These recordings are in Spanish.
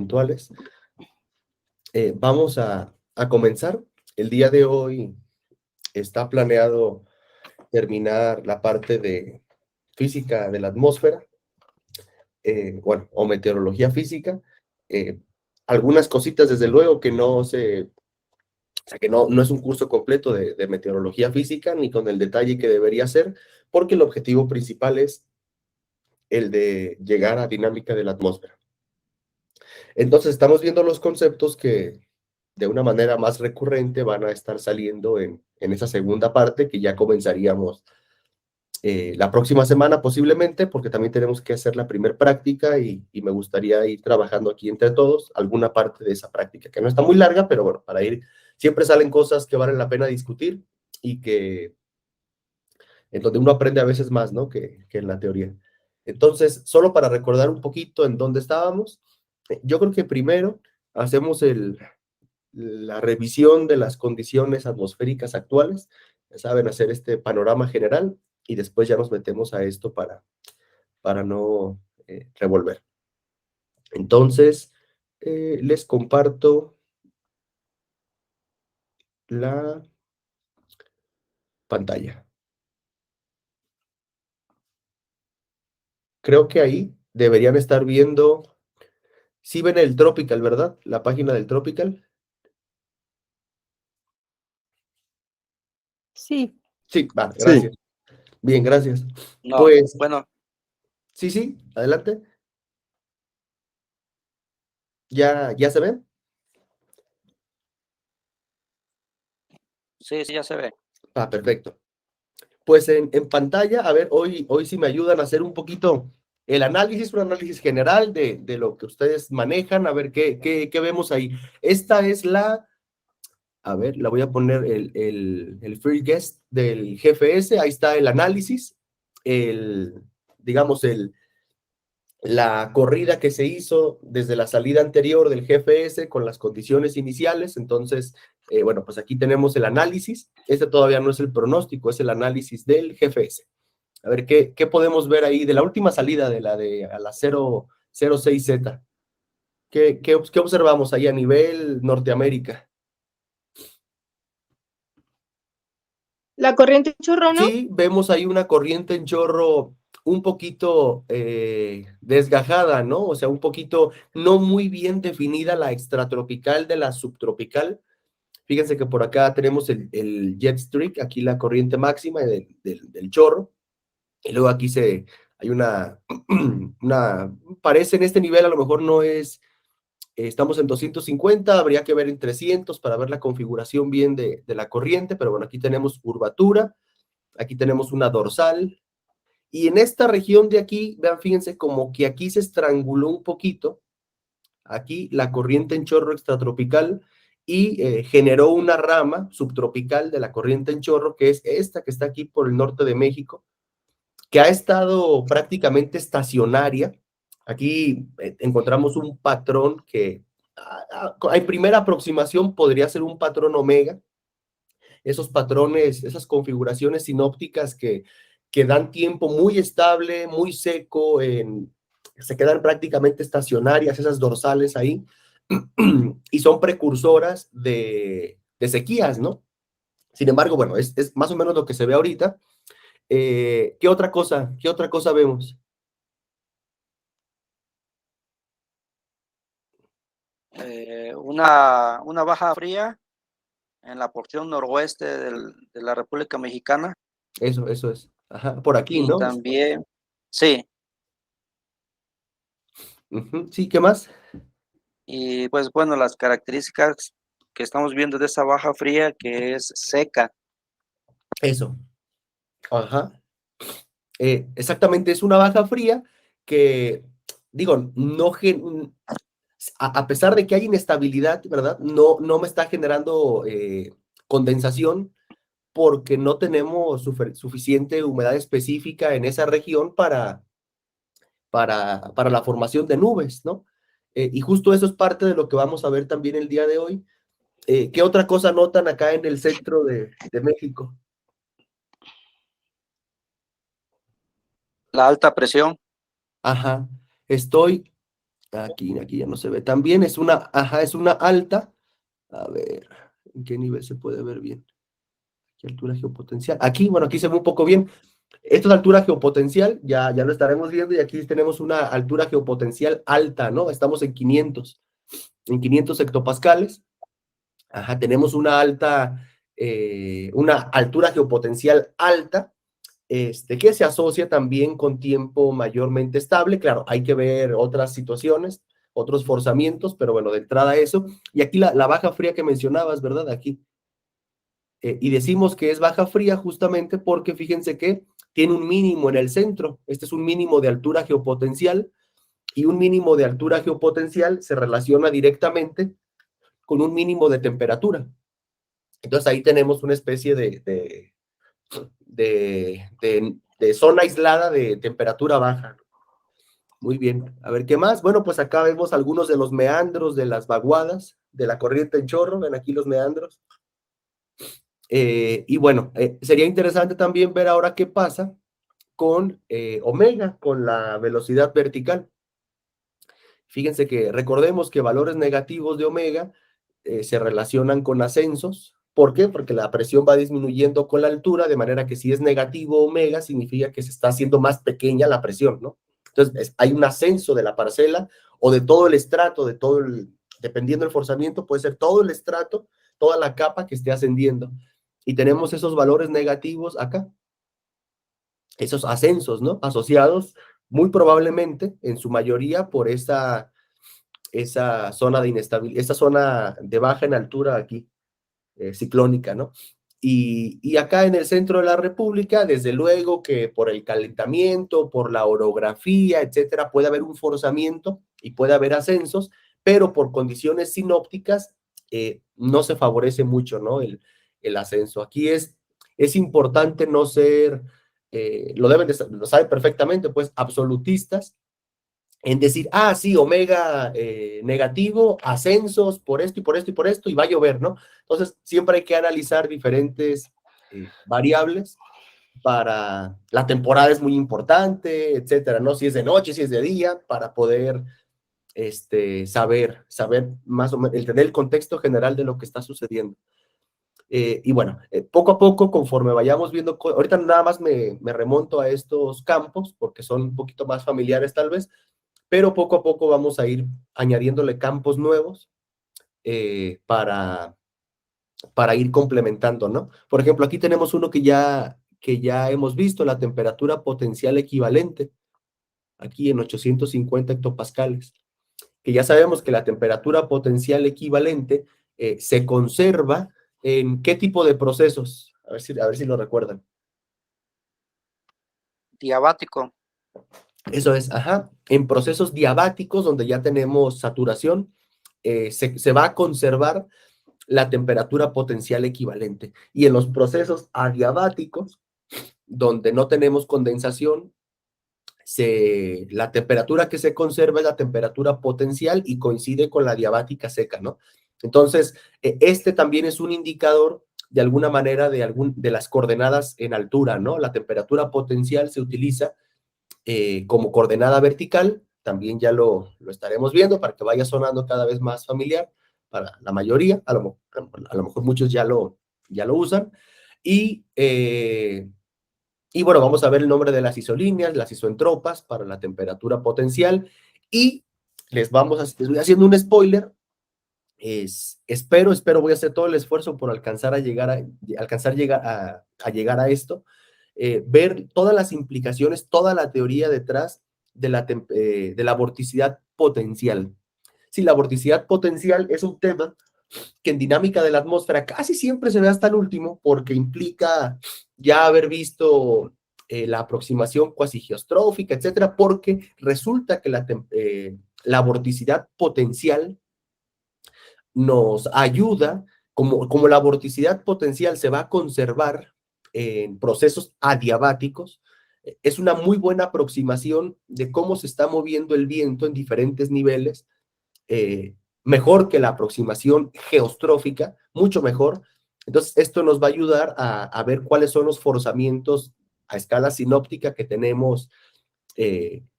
puntuales. Vamos a comenzar. El día de hoy está planeado terminar la parte de física de la atmósfera, bueno, o meteorología física. Algunas cositas, desde luego, que no se, o sea, que no es un curso completo de meteorología física, ni con el detalle que debería ser, porque el objetivo principal es el de llegar a dinámica de la atmósfera. Entonces, estamos viendo los conceptos que de una manera más recurrente van a estar saliendo en esa segunda parte, que ya comenzaríamos la próxima semana posiblemente, porque también tenemos que hacer la primer práctica y me gustaría ir trabajando aquí entre todos alguna parte de esa práctica, que no está muy larga, pero bueno, para ir, siempre salen cosas que valen la pena discutir y que en donde uno aprende a veces más, ¿no? Que en la teoría. Entonces, solo para recordar un poquito en dónde estábamos, yo creo que primero hacemos la revisión de las condiciones atmosféricas actuales, ya saben, hacer este panorama general y después ya nos metemos a esto para no revolver. Entonces, les comparto la pantalla. Creo que ahí deberían estar viendo, sí ven el Tropical, ¿verdad? La página del Tropical. Sí. Sí, vale, gracias. Sí. Bien, gracias. No, Pues, bueno, sí, adelante. ¿Ya se ven? sí, ya se ve. Perfecto. Pues en pantalla, a ver, hoy sí me ayudan a hacer un poquito el análisis, un análisis general de lo que ustedes manejan, a ver qué vemos ahí. Esta es a ver, la voy a poner el free guest del GFS, ahí está el análisis, digamos, la corrida que se hizo desde la salida anterior del GFS con las condiciones iniciales. Entonces, bueno, pues aquí tenemos el análisis. Este todavía no es el pronóstico, es el análisis del GFS. A ver, ¿qué podemos ver ahí de la última salida de a la 06Z? ¿Qué observamos ahí a nivel Norteamérica? La corriente en chorro, ¿no? Sí, vemos ahí una corriente en chorro un poquito desgajada, ¿no? O sea, un poquito no muy bien definida la extratropical de la subtropical. Fíjense que por acá tenemos el jet streak, aquí la corriente máxima del chorro, y luego aquí hay parece en este nivel, a lo mejor no es, estamos en 250, habría que ver en 300 para ver la configuración bien de la corriente, pero bueno, aquí tenemos curvatura, aquí tenemos una dorsal, y en esta región de aquí, vean, fíjense como que aquí se estranguló un poquito, aquí la corriente en chorro extratropical, y generó una rama subtropical de la corriente en chorro, que es esta que está aquí por el norte de México, que ha estado prácticamente estacionaria. Aquí encontramos un patrón que en primera aproximación podría ser un patrón omega, esos patrones, esas configuraciones sinópticas que dan tiempo muy estable, muy seco, se quedan prácticamente estacionarias esas dorsales ahí, y son precursoras de sequías, ¿no? Sin embargo, bueno, es más o menos lo que se ve ahorita. ¿Qué otra cosa vemos? Una baja fría en la porción noroeste de la República Mexicana. Eso es. Ajá, por aquí, Y ¿no? también, sí, Sí, ¿qué más? y pues bueno, las características que estamos viendo de esa baja fría, que es seca. Eso. Ajá. Exactamente, es una baja fría que, digo, no a pesar de que hay inestabilidad, ¿verdad? No me está generando condensación porque no tenemos suficiente humedad específica en esa región para la formación de nubes, ¿no? Y justo eso es parte de lo que vamos a ver también el día de hoy. ¿Qué otra cosa notan acá en el centro de México? La alta presión. Ajá, estoy Aquí ya no se ve tan bien, es una alta. A ver, ¿en qué nivel se puede ver bien? Aquí altura geopotencial. Aquí, bueno, aquí se ve un poco bien. Esto es altura geopotencial, ya lo estaremos viendo, y aquí tenemos una altura geopotencial alta, ¿no? Estamos en 500 hectopascales. Ajá, tenemos una altura geopotencial alta, que se asocia también con tiempo mayormente estable. Claro, hay que ver otras situaciones, otros forzamientos, pero bueno, de entrada eso. Y aquí la baja fría que mencionabas, ¿verdad? Aquí. Y decimos que es baja fría justamente porque fíjense que tiene un mínimo en el centro. Este es un mínimo de altura geopotencial, y un mínimo de altura geopotencial se relaciona directamente con un mínimo de temperatura. Entonces ahí tenemos una especie de zona aislada de temperatura baja. Muy bien, a ver, ¿qué más? Bueno, pues acá vemos algunos de los meandros de las vaguadas de la corriente en chorro. Ven aquí los meandros. Y bueno, sería interesante también ver ahora qué pasa con omega, con la velocidad vertical. Fíjense que recordemos que valores negativos de omega se relacionan con ascensos. ¿Por qué? Porque la presión va disminuyendo con la altura, de manera que si es negativo omega, significa que se está haciendo más pequeña la presión, ¿no? Entonces, hay un ascenso de la parcela o de todo el estrato, dependiendo del forzamiento, puede ser todo el estrato, toda la capa que esté ascendiendo. Y tenemos esos valores negativos acá, esos ascensos, ¿no? Asociados muy probablemente, en su mayoría, por esa zona de inestabilidad, esa zona de baja en altura aquí, ciclónica, ¿no? Y acá en el centro de la República, desde luego que por el calentamiento, por la orografía, etcétera, puede haber un forzamiento y puede haber ascensos, pero por condiciones sinópticas no se favorece mucho, ¿no? El ascenso. Aquí es importante no ser, lo saben perfectamente, pues, absolutistas en decir, sí, omega negativo, ascensos por esto y por esto y por esto, y va a llover, ¿no? Entonces, siempre hay que analizar diferentes variables. Para la temporada es muy importante, etcétera, ¿no? Si es de noche, si es de día, para poder saber más o menos, tener el contexto general de lo que está sucediendo. Y bueno, poco a poco, conforme vayamos viendo, ahorita nada más me remonto a estos campos, porque son un poquito más familiares tal vez, pero poco a poco vamos a ir añadiéndole campos nuevos para ir complementando, ¿no? Por ejemplo, aquí tenemos uno que ya hemos visto, la temperatura potencial equivalente, aquí en 850 hectopascales, que ya sabemos que la temperatura potencial equivalente se conserva en qué tipo de procesos, a ver si lo recuerdan. Diabático. Eso es, en procesos diabáticos donde ya tenemos saturación, se va a conservar la temperatura potencial equivalente. Y en los procesos adiabáticos, donde no tenemos condensación, la temperatura que se conserva es la temperatura potencial y coincide con la diabática seca, ¿no? Entonces, este también es un indicador de alguna manera de las coordenadas en altura, ¿no? La temperatura potencial se utiliza como coordenada vertical, también ya lo estaremos viendo para que vaya sonando cada vez más familiar para la mayoría, a lo mejor muchos ya lo usan, y bueno, vamos a ver el nombre de las isolíneas, las isoentropas para la temperatura potencial, y les voy haciendo un spoiler. Espero, voy a hacer todo el esfuerzo por alcanzar a llegar a esto, ver todas las implicaciones, toda la teoría detrás de la vorticidad potencial. Sí, la vorticidad potencial es un tema que en dinámica de la atmósfera casi siempre se ve hasta el último, porque implica ya haber visto la aproximación cuasi geostrófica, etcétera, porque resulta que la vorticidad potencial nos ayuda, como la vorticidad potencial se va a conservar en procesos adiabáticos, es una muy buena aproximación de cómo se está moviendo el viento en diferentes niveles, mejor que la aproximación geostrófica, mucho mejor. Entonces, esto nos va a ayudar a ver cuáles son los forzamientos a escala sinóptica que tenemos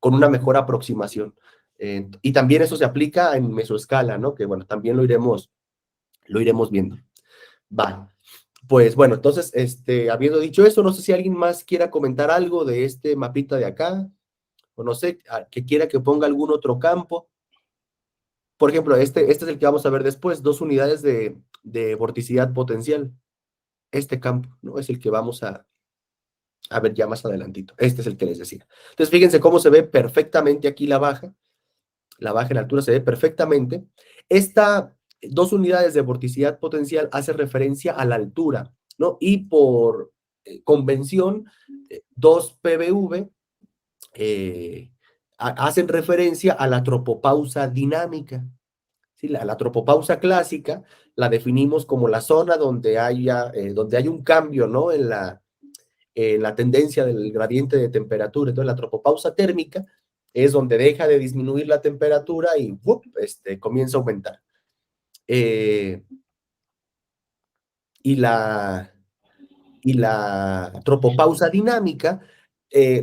con una mejor aproximación. Y también eso se aplica en mesoescala, ¿no? Que bueno, también lo iremos viendo. Vale. Pues bueno, entonces, habiendo dicho eso, no sé si alguien más quiera comentar algo de este mapita de acá, o no sé, que quiera que ponga algún otro campo. Por ejemplo, este es el que vamos a ver después, 2 unidades de vorticidad potencial. Este campo, ¿no? Es el que vamos a ver ya más adelantito. Este es el que les decía. Entonces, fíjense cómo se ve perfectamente aquí la baja en altura se ve perfectamente. Esta 2 unidades de vorticidad potencial hace referencia a la altura, ¿no? Y por convención, 2 PBV hacen referencia a la tropopausa dinámica. ¿Sí? La tropopausa clásica la definimos como la zona donde hay un cambio, ¿no? En la tendencia del gradiente de temperatura. Entonces, la tropopausa térmica es donde deja de disminuir la temperatura y comienza a aumentar. Y la tropopausa dinámica,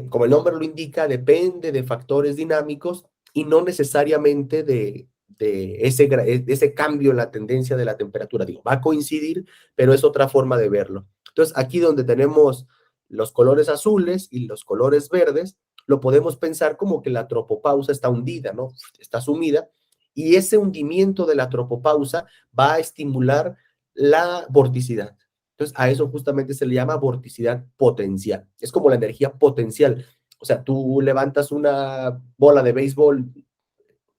como el nombre lo indica, depende de factores dinámicos y no necesariamente de ese cambio en la tendencia de la temperatura. Digo, va a coincidir, pero es otra forma de verlo. Entonces, aquí donde tenemos los colores azules y los colores verdes, lo podemos pensar como que la tropopausa está hundida, ¿no? Está sumida, y ese hundimiento de la tropopausa va a estimular la vorticidad. Entonces, a eso justamente se le llama vorticidad potencial. Es como la energía potencial. O sea, tú levantas una bola de béisbol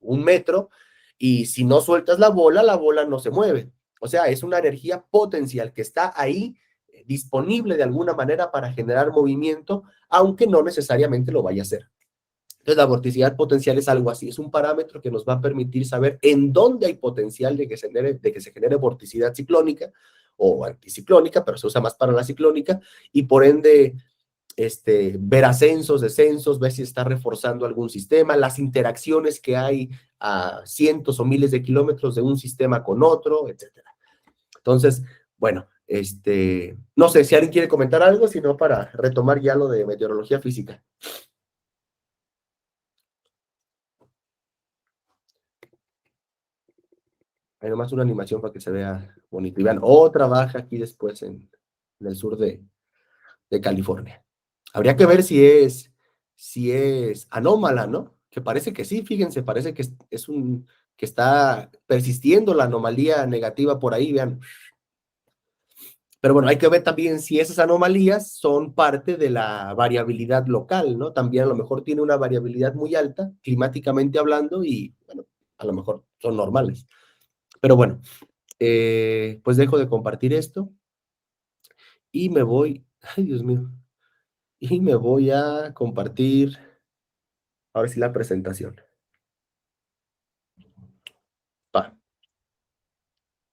1 metro y si no sueltas la bola no se mueve. O sea, es una energía potencial que está ahí disponible de alguna manera para generar movimiento, aunque no necesariamente lo vaya a hacer. Entonces, la vorticidad potencial es algo así, es un parámetro que nos va a permitir saber en dónde hay potencial de que se genere vorticidad ciclónica o anticiclónica, pero se usa más para la ciclónica, y por ende ver ascensos, descensos, ver si está reforzando algún sistema, las interacciones que hay a cientos o miles de kilómetros de un sistema con otro, etcétera. Entonces, bueno, no sé si alguien quiere comentar algo, sino para retomar ya lo de meteorología física. Hay nomás una animación para que se vea bonito. Y vean, otra baja aquí después en el sur de California. Habría que ver si es anómala, ¿no? Que parece que sí, fíjense, parece que que está persistiendo la anomalía negativa por ahí, vean. Pero bueno, hay que ver también si esas anomalías son parte de la variabilidad local, ¿no? También a lo mejor tiene una variabilidad muy alta, climáticamente hablando, y bueno, a lo mejor son normales. Pero bueno, pues dejo de compartir esto y me voy, ay Dios mío, y me voy a compartir ahora sí la presentación. Va.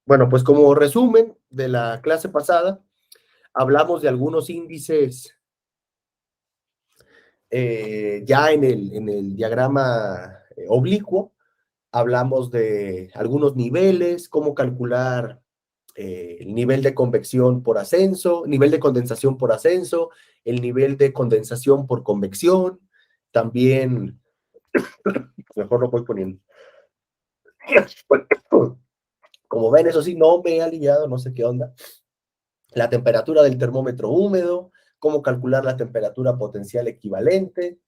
Bueno, pues como resumen de la clase pasada, hablamos de algunos índices ya en el diagrama oblicuo, hablamos de algunos niveles, cómo calcular el nivel de convección por ascenso, nivel de condensación por ascenso, el nivel de condensación por convección, también, mejor lo voy poniendo. Como ven, eso sí, no me he aliviado, no sé qué onda. La temperatura del termómetro húmedo, cómo calcular la temperatura potencial equivalente,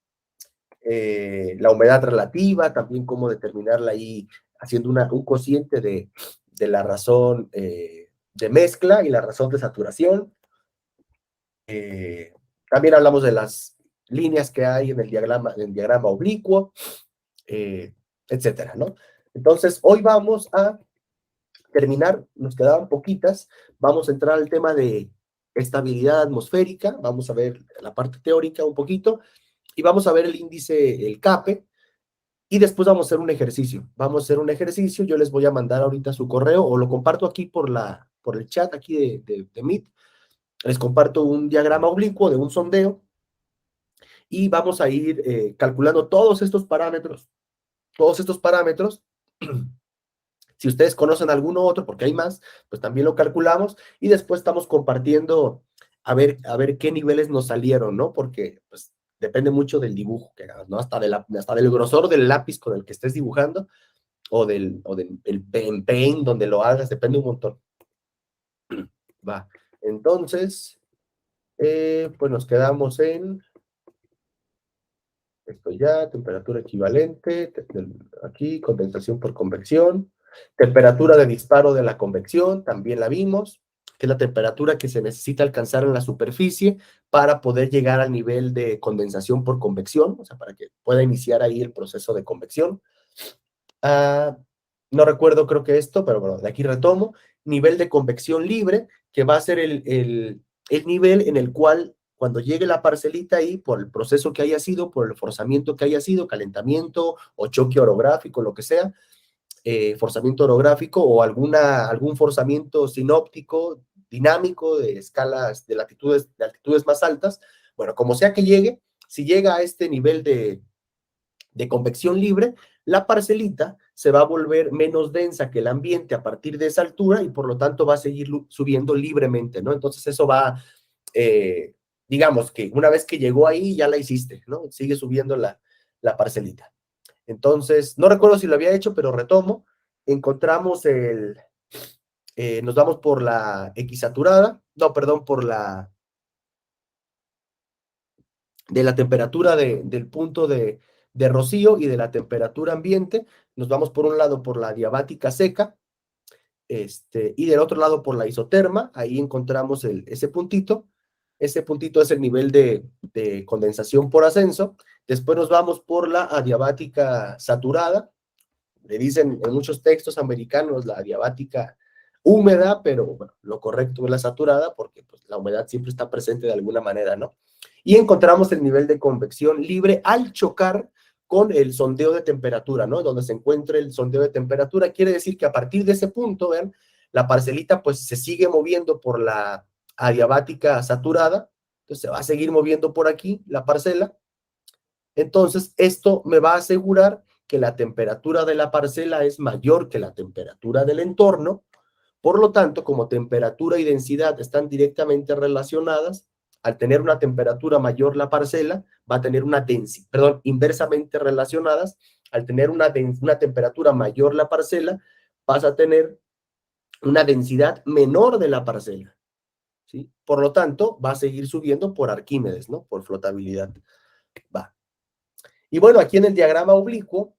la humedad relativa, también cómo determinarla ahí haciendo un cociente de la razón de mezcla y la razón de saturación. También hablamos de las líneas que hay en el diagrama oblicuo, etcétera, ¿no? Entonces, hoy vamos a terminar, nos quedaban poquitas, vamos a entrar al tema de estabilidad atmosférica, vamos a ver la parte teórica un poquito, y vamos a ver el índice, el CAPE, y después vamos a hacer un ejercicio. Vamos a hacer un ejercicio, yo les voy a mandar ahorita su correo, o lo comparto aquí por el chat aquí de Meet, les comparto un diagrama oblicuo de un sondeo, y vamos a ir calculando todos estos parámetros. Si ustedes conocen alguno otro, porque hay más, pues también lo calculamos y después estamos compartiendo a ver qué niveles nos salieron, ¿no? Porque pues, depende mucho del dibujo que hagas, ¿no? Hasta del grosor del lápiz con el que estés dibujando, o del el paint donde lo hagas, depende un montón. Va, entonces, pues nos quedamos en esto ya, temperatura equivalente, aquí, condensación por convección, temperatura de disparo de la convección, también la vimos, que es la temperatura que se necesita alcanzar en la superficie para poder llegar al nivel de condensación por convección, o sea, para que pueda iniciar ahí el proceso de convección. No recuerdo, creo que esto, pero bueno, de aquí retomo, nivel de convección libre, que va a ser el nivel en el cual cuando llegue la parcelita ahí, por el proceso que haya sido, por el forzamiento que haya sido, calentamiento o choque orográfico, lo que sea, forzamiento orográfico o algún forzamiento sinóptico, dinámico, de escalas de altitudes más altas, bueno, como sea que llegue, si llega a este nivel de convección libre, la parcelita se va a volver menos densa que el ambiente a partir de esa altura y por lo tanto va a seguir subiendo libremente, ¿no? Entonces eso va, digamos que una vez que llegó ahí ya la hiciste, ¿no? Sigue subiendo la parcelita. Entonces, no recuerdo si lo había hecho, pero retomo. Encontramos nos vamos por la X saturada, no, perdón, por de la temperatura del punto de rocío y de la temperatura ambiente, nos vamos por un lado por la diabática seca, y del otro lado por la isoterma, ahí encontramos ese puntito es el nivel de condensación por ascenso. Después nos vamos por la adiabática saturada, le dicen en muchos textos americanos la adiabática húmeda, pero bueno, lo correcto es la saturada porque pues, la humedad siempre está presente de alguna manera, ¿no? Y encontramos el nivel de convección libre al chocar con el sondeo de temperatura, ¿no? Donde se encuentra el sondeo de temperatura, quiere decir que a partir de ese punto, vean, la parcelita pues se sigue moviendo por la adiabática saturada, entonces se va a seguir moviendo por aquí la parcela. Entonces, esto me va a asegurar que la temperatura de la parcela es mayor que la temperatura del entorno. Por lo tanto, como temperatura y densidad están directamente relacionadas, al tener una temperatura mayor la parcela, va a tener una densidad, perdón, inversamente relacionadas, al tener una temperatura mayor la parcela, vas a tener una densidad menor de la parcela, ¿sí? Por lo tanto, va a seguir subiendo por Arquímedes, ¿no? Por flotabilidad. Va. Y bueno, aquí en el diagrama oblicuo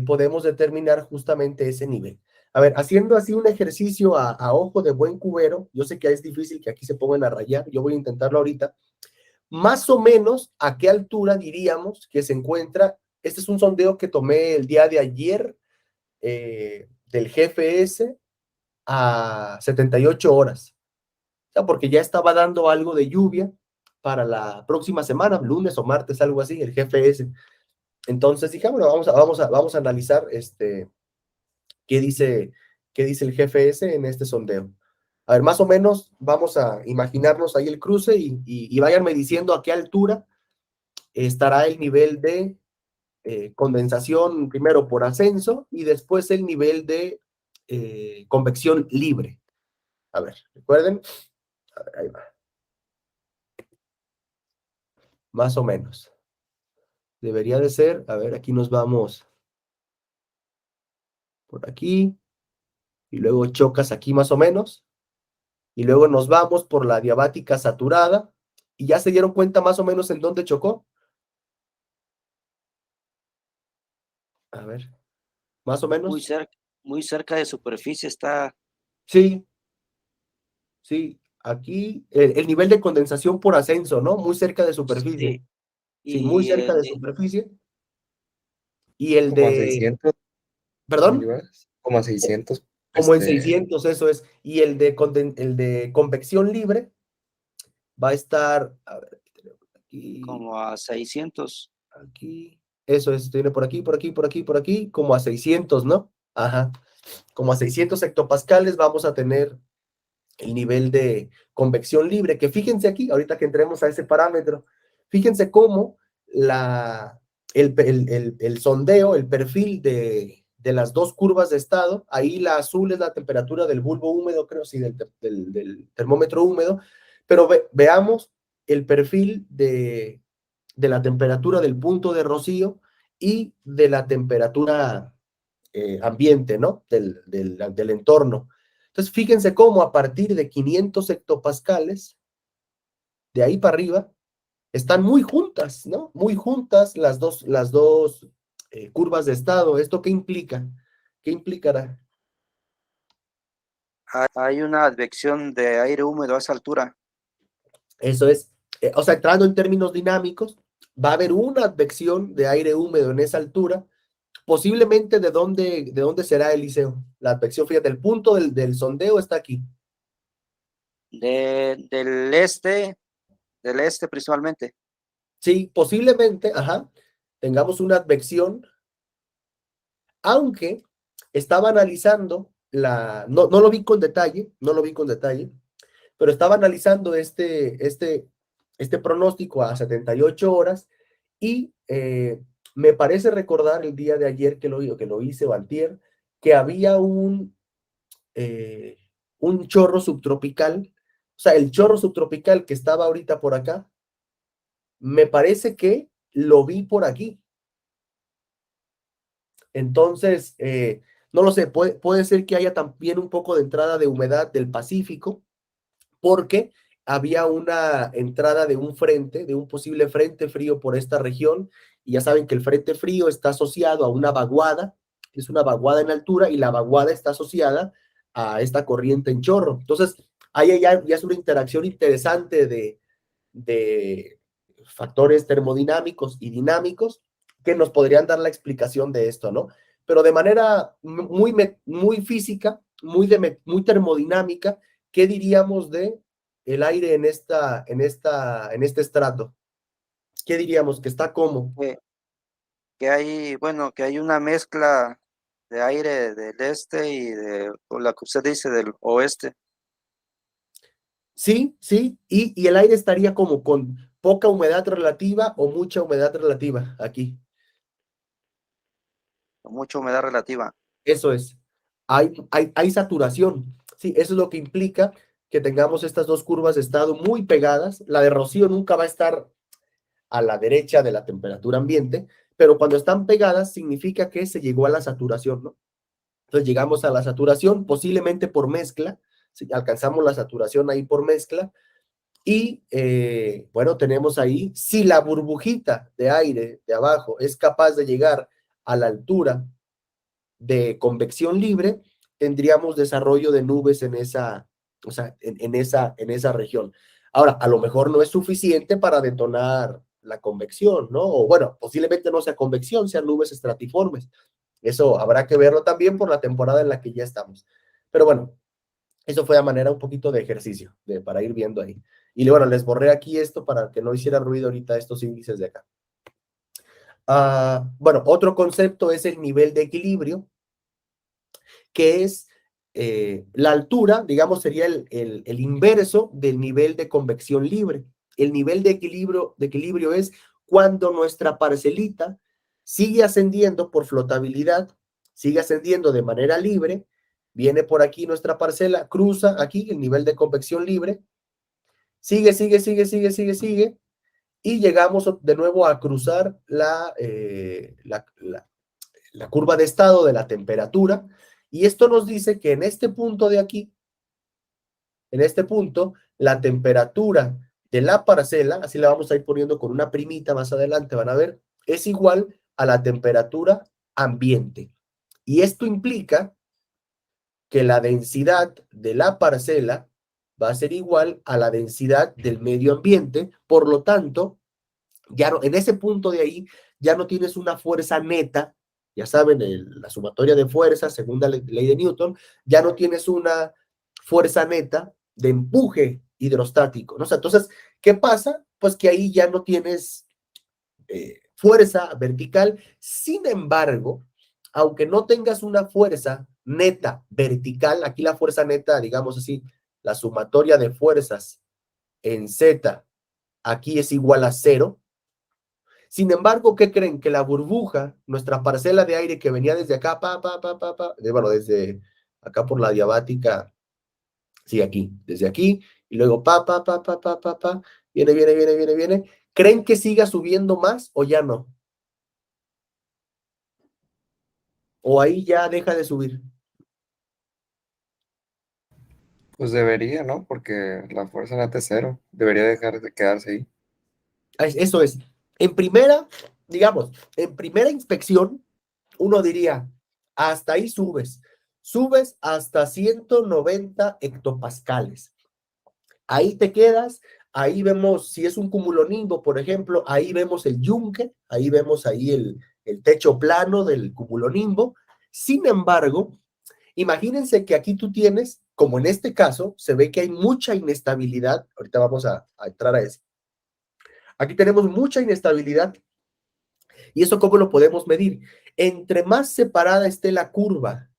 podemos determinar justamente ese nivel. A ver, haciendo así un ejercicio a ojo de buen cubero, yo sé que es difícil que aquí se pongan a rayar, yo voy a intentarlo ahorita. Más o menos, ¿a qué altura diríamos que se encuentra? Este es un sondeo que tomé el día de ayer del GFS a 78 horas. O sea, porque ya estaba dando algo de lluvia para la próxima semana, lunes o martes, algo así, el GFS. Entonces dije, bueno, vamos a analizar qué dice el GFS en este sondeo. A ver, más o menos vamos a imaginarnos ahí el cruce y váyanme diciendo a qué altura estará el nivel de condensación, primero por ascenso y después el nivel de convección libre. A ver, recuerden. A ver, ahí va. Más o menos. Debería de ser, a ver, aquí nos vamos por aquí, y luego chocas aquí más o menos, y luego nos vamos por la diabática saturada, y ya se dieron cuenta más o menos en dónde chocó. A ver, más o menos. Muy cerca de superficie está. Sí, sí, aquí el nivel de condensación por ascenso, ¿no? Muy cerca de superficie. Sí, Sí, muy y cerca de superficie. Y el Como a de, 600 perdón, milibares, como a 600. como en 600, eso es. Y el de convección libre va a estar, a ver, aquí, como a 600. aquí, eso es, tiene por aquí, por aquí, por aquí, por aquí, como a 600, ¿no? Ajá, como a 600 hectopascales vamos a tener el nivel de convección libre, que fíjense aquí, ahorita que entremos a ese parámetro, fíjense cómo el sondeo, el perfil de las dos curvas de estado, ahí la azul es la temperatura del bulbo húmedo, creo, sí, del termómetro húmedo, pero veamos el perfil de la temperatura del punto de rocío y de la temperatura ambiente, ¿no? Del entorno. Entonces, fíjense cómo a partir de 500 hectopascales, de ahí para arriba, están muy juntas, ¿no? Muy juntas las dos curvas de estado. ¿Esto qué implica? ¿Qué implicará? Hay una advección de aire húmedo a esa altura. Eso es, o sea, entrando en términos dinámicos, va a haber una advección de aire húmedo en esa altura, posiblemente de dónde será Eliseo. La advección, fíjate, el punto del sondeo está aquí. Del este principalmente. Sí, posiblemente, ajá, tengamos una advección, aunque estaba analizando no lo vi con detalle, no lo vi con detalle, pero estaba analizando este pronóstico a 78 horas y me parece recordar el día de ayer que lo hice, o antier, que había un chorro subtropical, o sea, el chorro subtropical que estaba ahorita por acá, me parece que lo vi por aquí. Entonces, no lo sé, puede ser que haya también un poco de entrada de humedad del Pacífico, porque había una entrada de un posible frente frío por esta región, y ya saben que el frente frío está asociado a una vaguada, es una vaguada en altura, y la vaguada está asociada a esta corriente en chorro. Entonces, ahí ya es una interacción interesante de factores termodinámicos y dinámicos que nos podrían dar la explicación de esto, ¿no? Pero de manera muy física, muy termodinámica, ¿qué diríamos de el aire en este estrato? ¿Qué diríamos? Que está como. Que hay, bueno, que hay una mezcla de aire del este y o la que usted dice, del oeste. Sí, sí, y el aire estaría como con poca humedad relativa o mucha humedad relativa aquí. Con mucha humedad relativa. Eso es. Hay saturación. Sí, eso es lo que implica que tengamos estas dos curvas de estado muy pegadas. La de rocío nunca va a estar a la derecha de la temperatura ambiente, pero cuando están pegadas significa que se llegó a la saturación, ¿no? Entonces llegamos a la saturación, posiblemente por mezcla, si alcanzamos la saturación ahí por mezcla, y bueno, tenemos ahí, si la burbujita de aire de abajo es capaz de llegar a la altura de convección libre, tendríamos desarrollo de nubes o sea, en esa región. Ahora, a lo mejor no es suficiente para detonar la convección, ¿no? O bueno, posiblemente no sea convección, sean nubes estratiformes. Eso habrá que verlo también por la temporada en la que ya estamos. Pero bueno, eso fue a manera un poquito de ejercicio, para ir viendo ahí. Y bueno, les borré aquí esto para que no hiciera ruido ahorita estos índices de acá. Bueno, otro concepto es el nivel de equilibrio, que es la altura, digamos, sería el inverso del nivel de convección libre. El nivel de equilibrio es cuando nuestra parcelita sigue ascendiendo por flotabilidad, sigue ascendiendo de manera libre, viene por aquí nuestra parcela, cruza aquí el nivel de convección libre, sigue, y llegamos de nuevo a cruzar la curva de estado de la temperatura, y esto nos dice que en este punto de aquí, en este punto, la temperatura de la parcela, así la vamos a ir poniendo con una primita más adelante, van a ver, es igual a la temperatura ambiente. Y esto implica que la densidad de la parcela va a ser igual a la densidad del medio ambiente, por lo tanto, ya no, en ese punto de ahí, ya no tienes una fuerza neta, ya saben, la sumatoria de fuerzas, según la ley de Newton, ya no tienes una fuerza neta de empuje hidrostático, ¿no? O sea, entonces, ¿qué pasa? Pues que ahí ya no tienes fuerza vertical. Sin embargo, aunque no tengas una fuerza neta vertical, aquí la fuerza neta, digamos así, la sumatoria de fuerzas en Z, aquí es igual a 0. Sin embargo, ¿qué creen? Que la burbuja, nuestra parcela de aire que venía desde acá, bueno, desde acá por la diabática, sí, aquí, desde aquí, y luego viene, ¿Creen que siga subiendo más o ya no? ¿O ahí ya deja de subir? Pues debería, ¿no? Porque la fuerza neta es cero. Debería dejar de quedarse ahí. Eso es. En primera, digamos, en primera inspección, uno diría, hasta ahí subes. Subes hasta 190 hectopascales. Ahí te quedas, ahí vemos, si es un cumulonimbo, por ejemplo, ahí vemos el yunque, ahí vemos ahí el techo plano del cumulonimbo. Sin embargo, imagínense que aquí tú tienes, como en este caso, se ve que hay mucha inestabilidad. Ahorita vamos a entrar a eso. Aquí tenemos mucha inestabilidad. ¿Y eso cómo lo podemos medir? Entre más separada esté la curva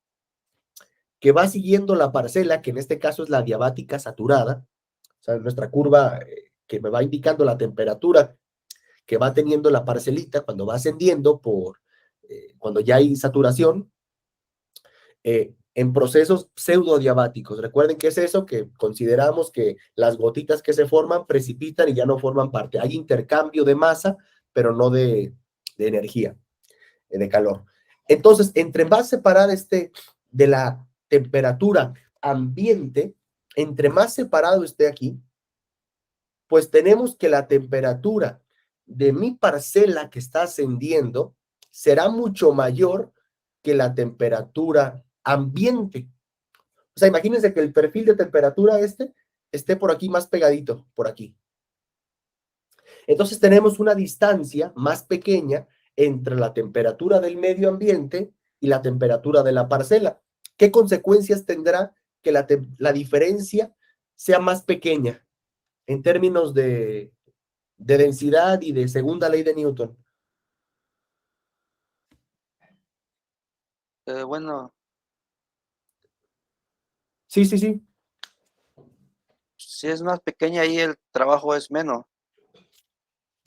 que va siguiendo la parcela, que en este caso es la diabática saturada, o sea, nuestra curva que me va indicando la temperatura que va teniendo la parcelita cuando va ascendiendo cuando ya hay saturación, en procesos pseudodiabáticos. Recuerden que es eso que consideramos que las gotitas que se forman precipitan y ya no forman parte. Hay intercambio de masa, pero no de energía, de calor. Entonces, entre más separada esté de la temperatura ambiente, entre más separado esté aquí, pues tenemos que la temperatura de mi parcela que está ascendiendo será mucho mayor que la temperatura ambiente. O sea, imagínense que el perfil de temperatura esté por aquí más pegadito, por aquí. Entonces tenemos una distancia más pequeña entre la temperatura del medio ambiente y la temperatura de la parcela. ¿Qué consecuencias tendrá que la diferencia sea más pequeña en términos de densidad y de segunda ley de Newton? Bueno, Sí, sí, sí. si es más pequeña ahí el trabajo es menos.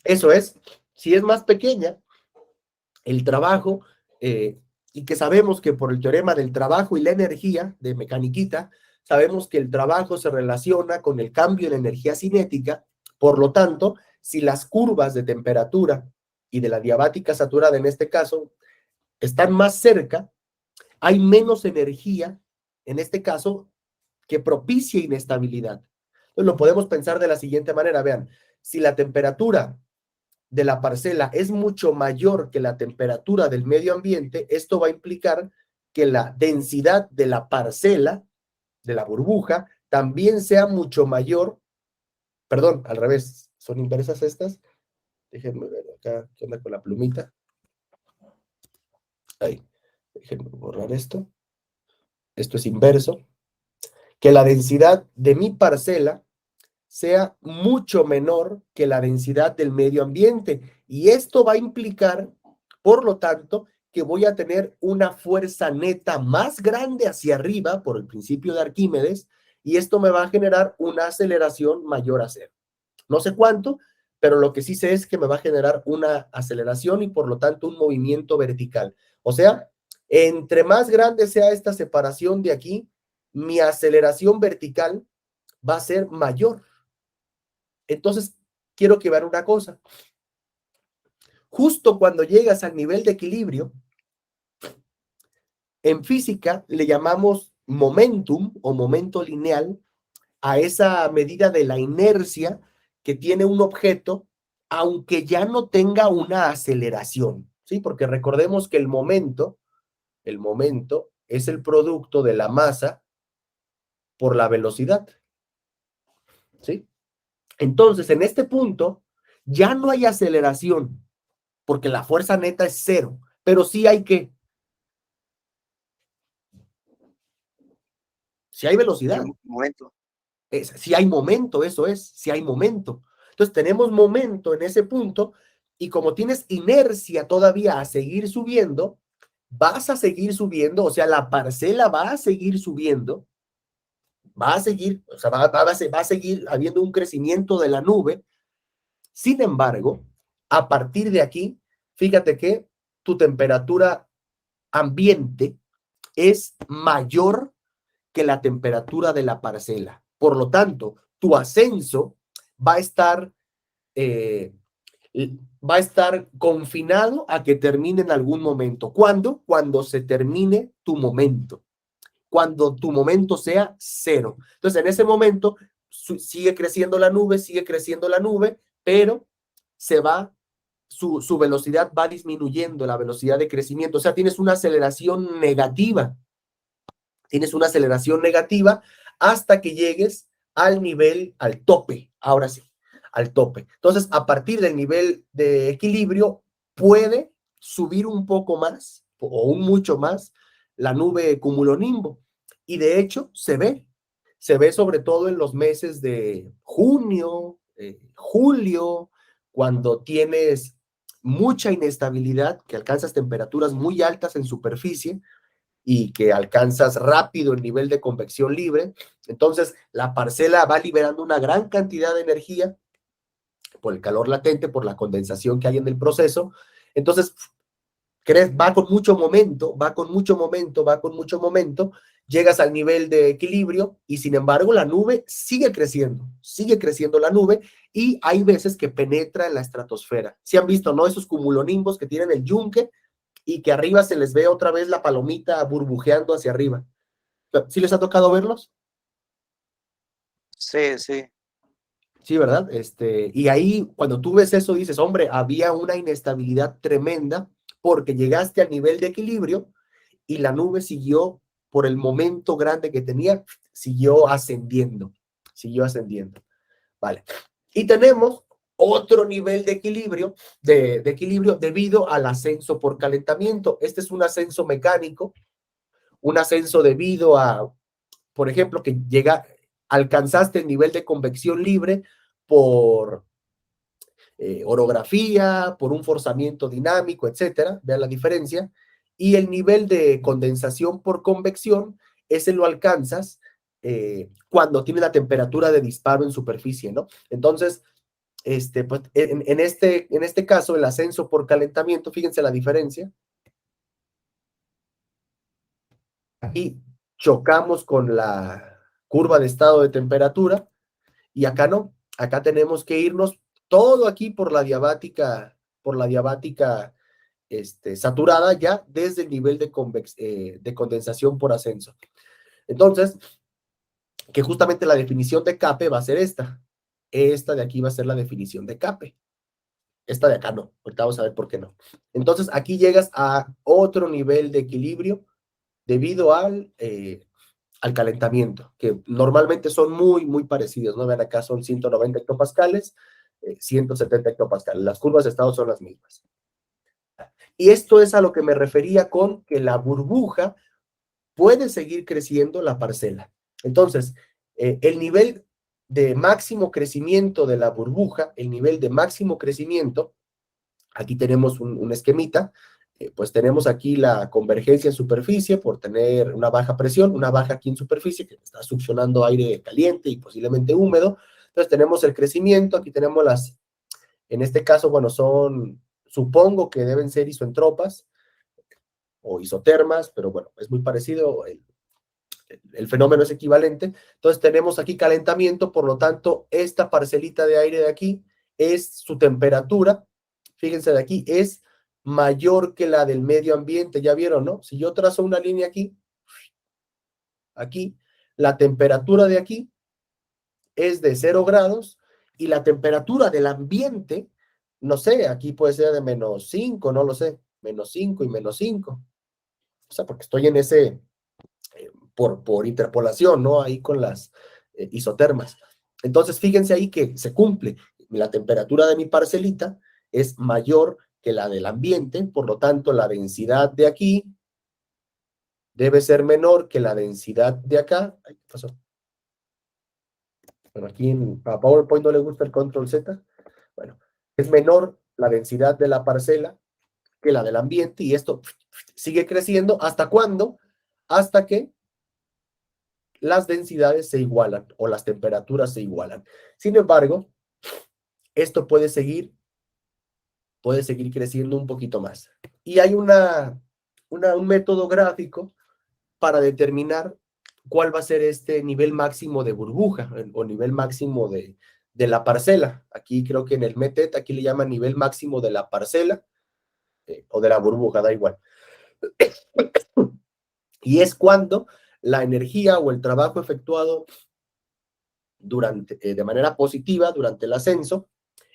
Eso es. Si es más pequeña, el trabajo, y que sabemos que por el teorema del trabajo y la energía de mecaniquita, sabemos que el trabajo se relaciona con el cambio en energía cinética. Por lo tanto, si las curvas de temperatura y de la diabática saturada en este caso están más cerca, hay menos energía, en este caso, que propicia inestabilidad. Entonces lo podemos pensar de la siguiente manera, vean, si la temperatura de la parcela es mucho mayor que la temperatura del medio ambiente, esto va a implicar que la densidad de la parcela, de la burbuja, también sea mucho mayor, perdón, al revés, son inversas estas, déjenme ver acá, ¿qué onda con la plumita? Ahí, déjenme borrar esto es inverso, que la densidad de mi parcela sea mucho menor que la densidad del medio ambiente. Y esto va a implicar, por lo tanto, que voy a tener una fuerza neta más grande hacia arriba por el principio de Arquímedes, y esto me va a generar una aceleración mayor a cero. No sé cuánto, pero lo que sí sé es que me va a generar una aceleración y por lo tanto un movimiento vertical. O sea, entre más grande sea esta separación de aquí, mi aceleración vertical va a ser mayor. Entonces, quiero que vean una cosa. Justo cuando llegas al nivel de equilibrio, en física le llamamos momentum o momento lineal a esa medida de la inercia que tiene un objeto, aunque ya no tenga una aceleración, ¿sí? Porque recordemos que el momento es el producto de la masa por la velocidad, ¿sí? Entonces, en este punto, ya no hay aceleración, porque la fuerza neta es cero, pero sí hay sí hay El velocidad, momento. sí hay momento, eso es, sí hay momento. Entonces tenemos momento en ese punto y como tienes inercia todavía a seguir subiendo, vas a seguir subiendo, o sea, la parcela va a seguir subiendo, va a seguir, o sea, va a seguir habiendo un crecimiento de la nube. Sin embargo, a partir de aquí, fíjate que tu temperatura ambiente es mayor que la temperatura de la parcela. Por lo tanto, tu ascenso va a estar va a estar confinado a que termine en algún momento. ¿Cuándo? Cuando se termine tu momento. Cuando tu momento sea cero. Entonces, en ese momento sigue creciendo la nube, pero se va, su velocidad va disminuyendo, la velocidad de crecimiento. O sea, tienes una aceleración negativa. Tienes una aceleración negativa hasta que llegues al nivel, al tope. Ahora sí, al tope. Entonces, a partir del nivel de equilibrio, puede subir un poco más o un mucho más la nube cumulonimbo. Y de hecho, se ve sobre todo en los meses de junio, julio, cuando tienes mucha inestabilidad, que alcanzas temperaturas muy altas en superficie y que alcanzas rápido el nivel de convección libre. Entonces, la parcela va liberando una gran cantidad de energía por el calor latente, por la condensación que hay en el proceso. Entonces, va con mucho momento, llegas al nivel de equilibrio y sin embargo la nube sigue creciendo la nube y hay veces que penetra en la estratosfera. ¿Sí han visto, no? Esos cumulonimbos que tienen el yunque y que arriba se les ve otra vez la palomita burbujeando hacia arriba. ¿Sí les ha tocado verlos? Sí, sí. Sí, ¿verdad? Y ahí, cuando tú ves eso, dices, hombre, había una inestabilidad tremenda porque llegaste al nivel de equilibrio y la nube siguió, por el momento grande que tenía, siguió ascendiendo. Vale. Y tenemos otro nivel de equilibrio, de equilibrio debido al ascenso por calentamiento. Este es un ascenso mecánico, un ascenso debido a, por ejemplo, que alcanzaste el nivel de convección libre por orografía, por un forzamiento dinámico, etcétera. Vean la diferencia. Y el nivel de condensación por convección, ese lo alcanzas cuando tiene la temperatura de disparo en superficie, ¿no? Entonces, pues, en este caso, el ascenso por calentamiento, fíjense la diferencia. Aquí chocamos con la curva de estado de temperatura y acá no. Acá tenemos que irnos todo aquí por la diabática saturada ya desde el nivel de condensación por ascenso. Entonces, que justamente la definición de CAPE va a ser esta. Esta de aquí va a ser la definición de CAPE. Esta de acá no. Ahorita vamos a ver por qué no. Entonces, aquí llegas a otro nivel de equilibrio debido al calentamiento, que normalmente son muy, muy parecidos, ¿no? Vean acá son 190 hectopascales, 170 hectopascales. Las curvas de estado son las mismas. Y esto es a lo que me refería con que la burbuja puede seguir creciendo la parcela. Entonces, el nivel de máximo crecimiento de la burbuja, aquí tenemos un esquemita, pues tenemos aquí la convergencia en superficie por tener una baja presión, una baja aquí en superficie que está succionando aire caliente y posiblemente húmedo. Entonces tenemos el crecimiento, aquí tenemos en este caso, bueno, supongo que deben ser isoentropas o isotermas, pero bueno, es muy parecido, el fenómeno es equivalente. Entonces tenemos aquí calentamiento, por lo tanto, esta parcelita de aire de aquí es su temperatura, fíjense de aquí, es mayor que la del medio ambiente, ya vieron, ¿no? Si yo trazo una línea aquí, la temperatura de aquí es de 0 grados y la temperatura del ambiente, no sé, aquí puede ser de -5, no lo sé, -5 y -5. O sea, porque estoy en ese, por interpolación, ¿no? Ahí con las isotermas. Entonces, fíjense ahí que se cumple. La temperatura de mi parcelita es mayor que la del ambiente, por lo tanto, la densidad de aquí debe ser menor que la densidad de acá. Ay, ¿qué pasó? Bueno, aquí a PowerPoint no le gusta el control Z. Bueno, es menor la densidad de la parcela que la del ambiente y esto sigue creciendo. ¿Hasta cuándo? Hasta que las densidades se igualan o las temperaturas se igualan. Sin embargo, esto puede seguir creciendo un poquito más. Y hay un método gráfico para determinar cuál va a ser este nivel máximo de burbuja o nivel máximo de de la parcela. Aquí creo que en el METET, aquí le llaman nivel máximo de la parcela, o de la burbuja, da igual. Y es cuando la energía o el trabajo efectuado de manera positiva durante el ascenso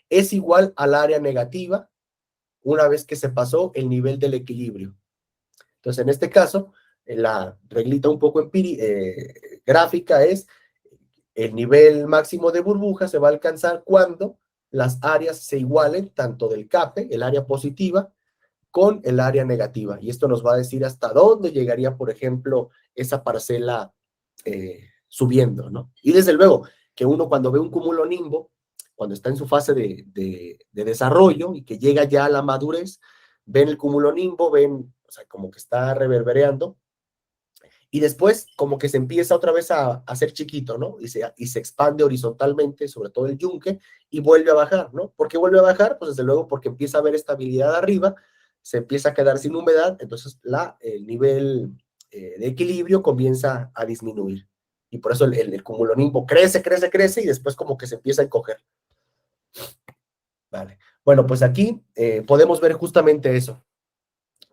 es igual al área negativa una vez que se pasó el nivel del equilibrio. Entonces, en este caso, la reglita un poco gráfica es el nivel máximo de burbuja se va a alcanzar cuando las áreas se igualen, tanto del CAPE, el área positiva, con el área negativa. Y esto nos va a decir hasta dónde llegaría, por ejemplo, esa parcela subiendo, ¿no? Y desde luego que uno cuando ve un cúmulo nimbo, cuando está en su fase de desarrollo y que llega ya a la madurez, ven el cúmulo nimbo, ven, o sea, como que está reverberando, y después como que se empieza otra vez a hacer chiquito, ¿no? Y se expande horizontalmente, sobre todo el yunque, y vuelve a bajar, ¿no? ¿Por qué vuelve a bajar? Pues desde luego porque empieza a haber estabilidad arriba, se empieza a quedar sin humedad, entonces el nivel de equilibrio comienza a disminuir. Y por eso el cumulonimbo crece, crece, crece, y después como que se empieza a encoger. Vale. Bueno, pues aquí podemos ver justamente eso.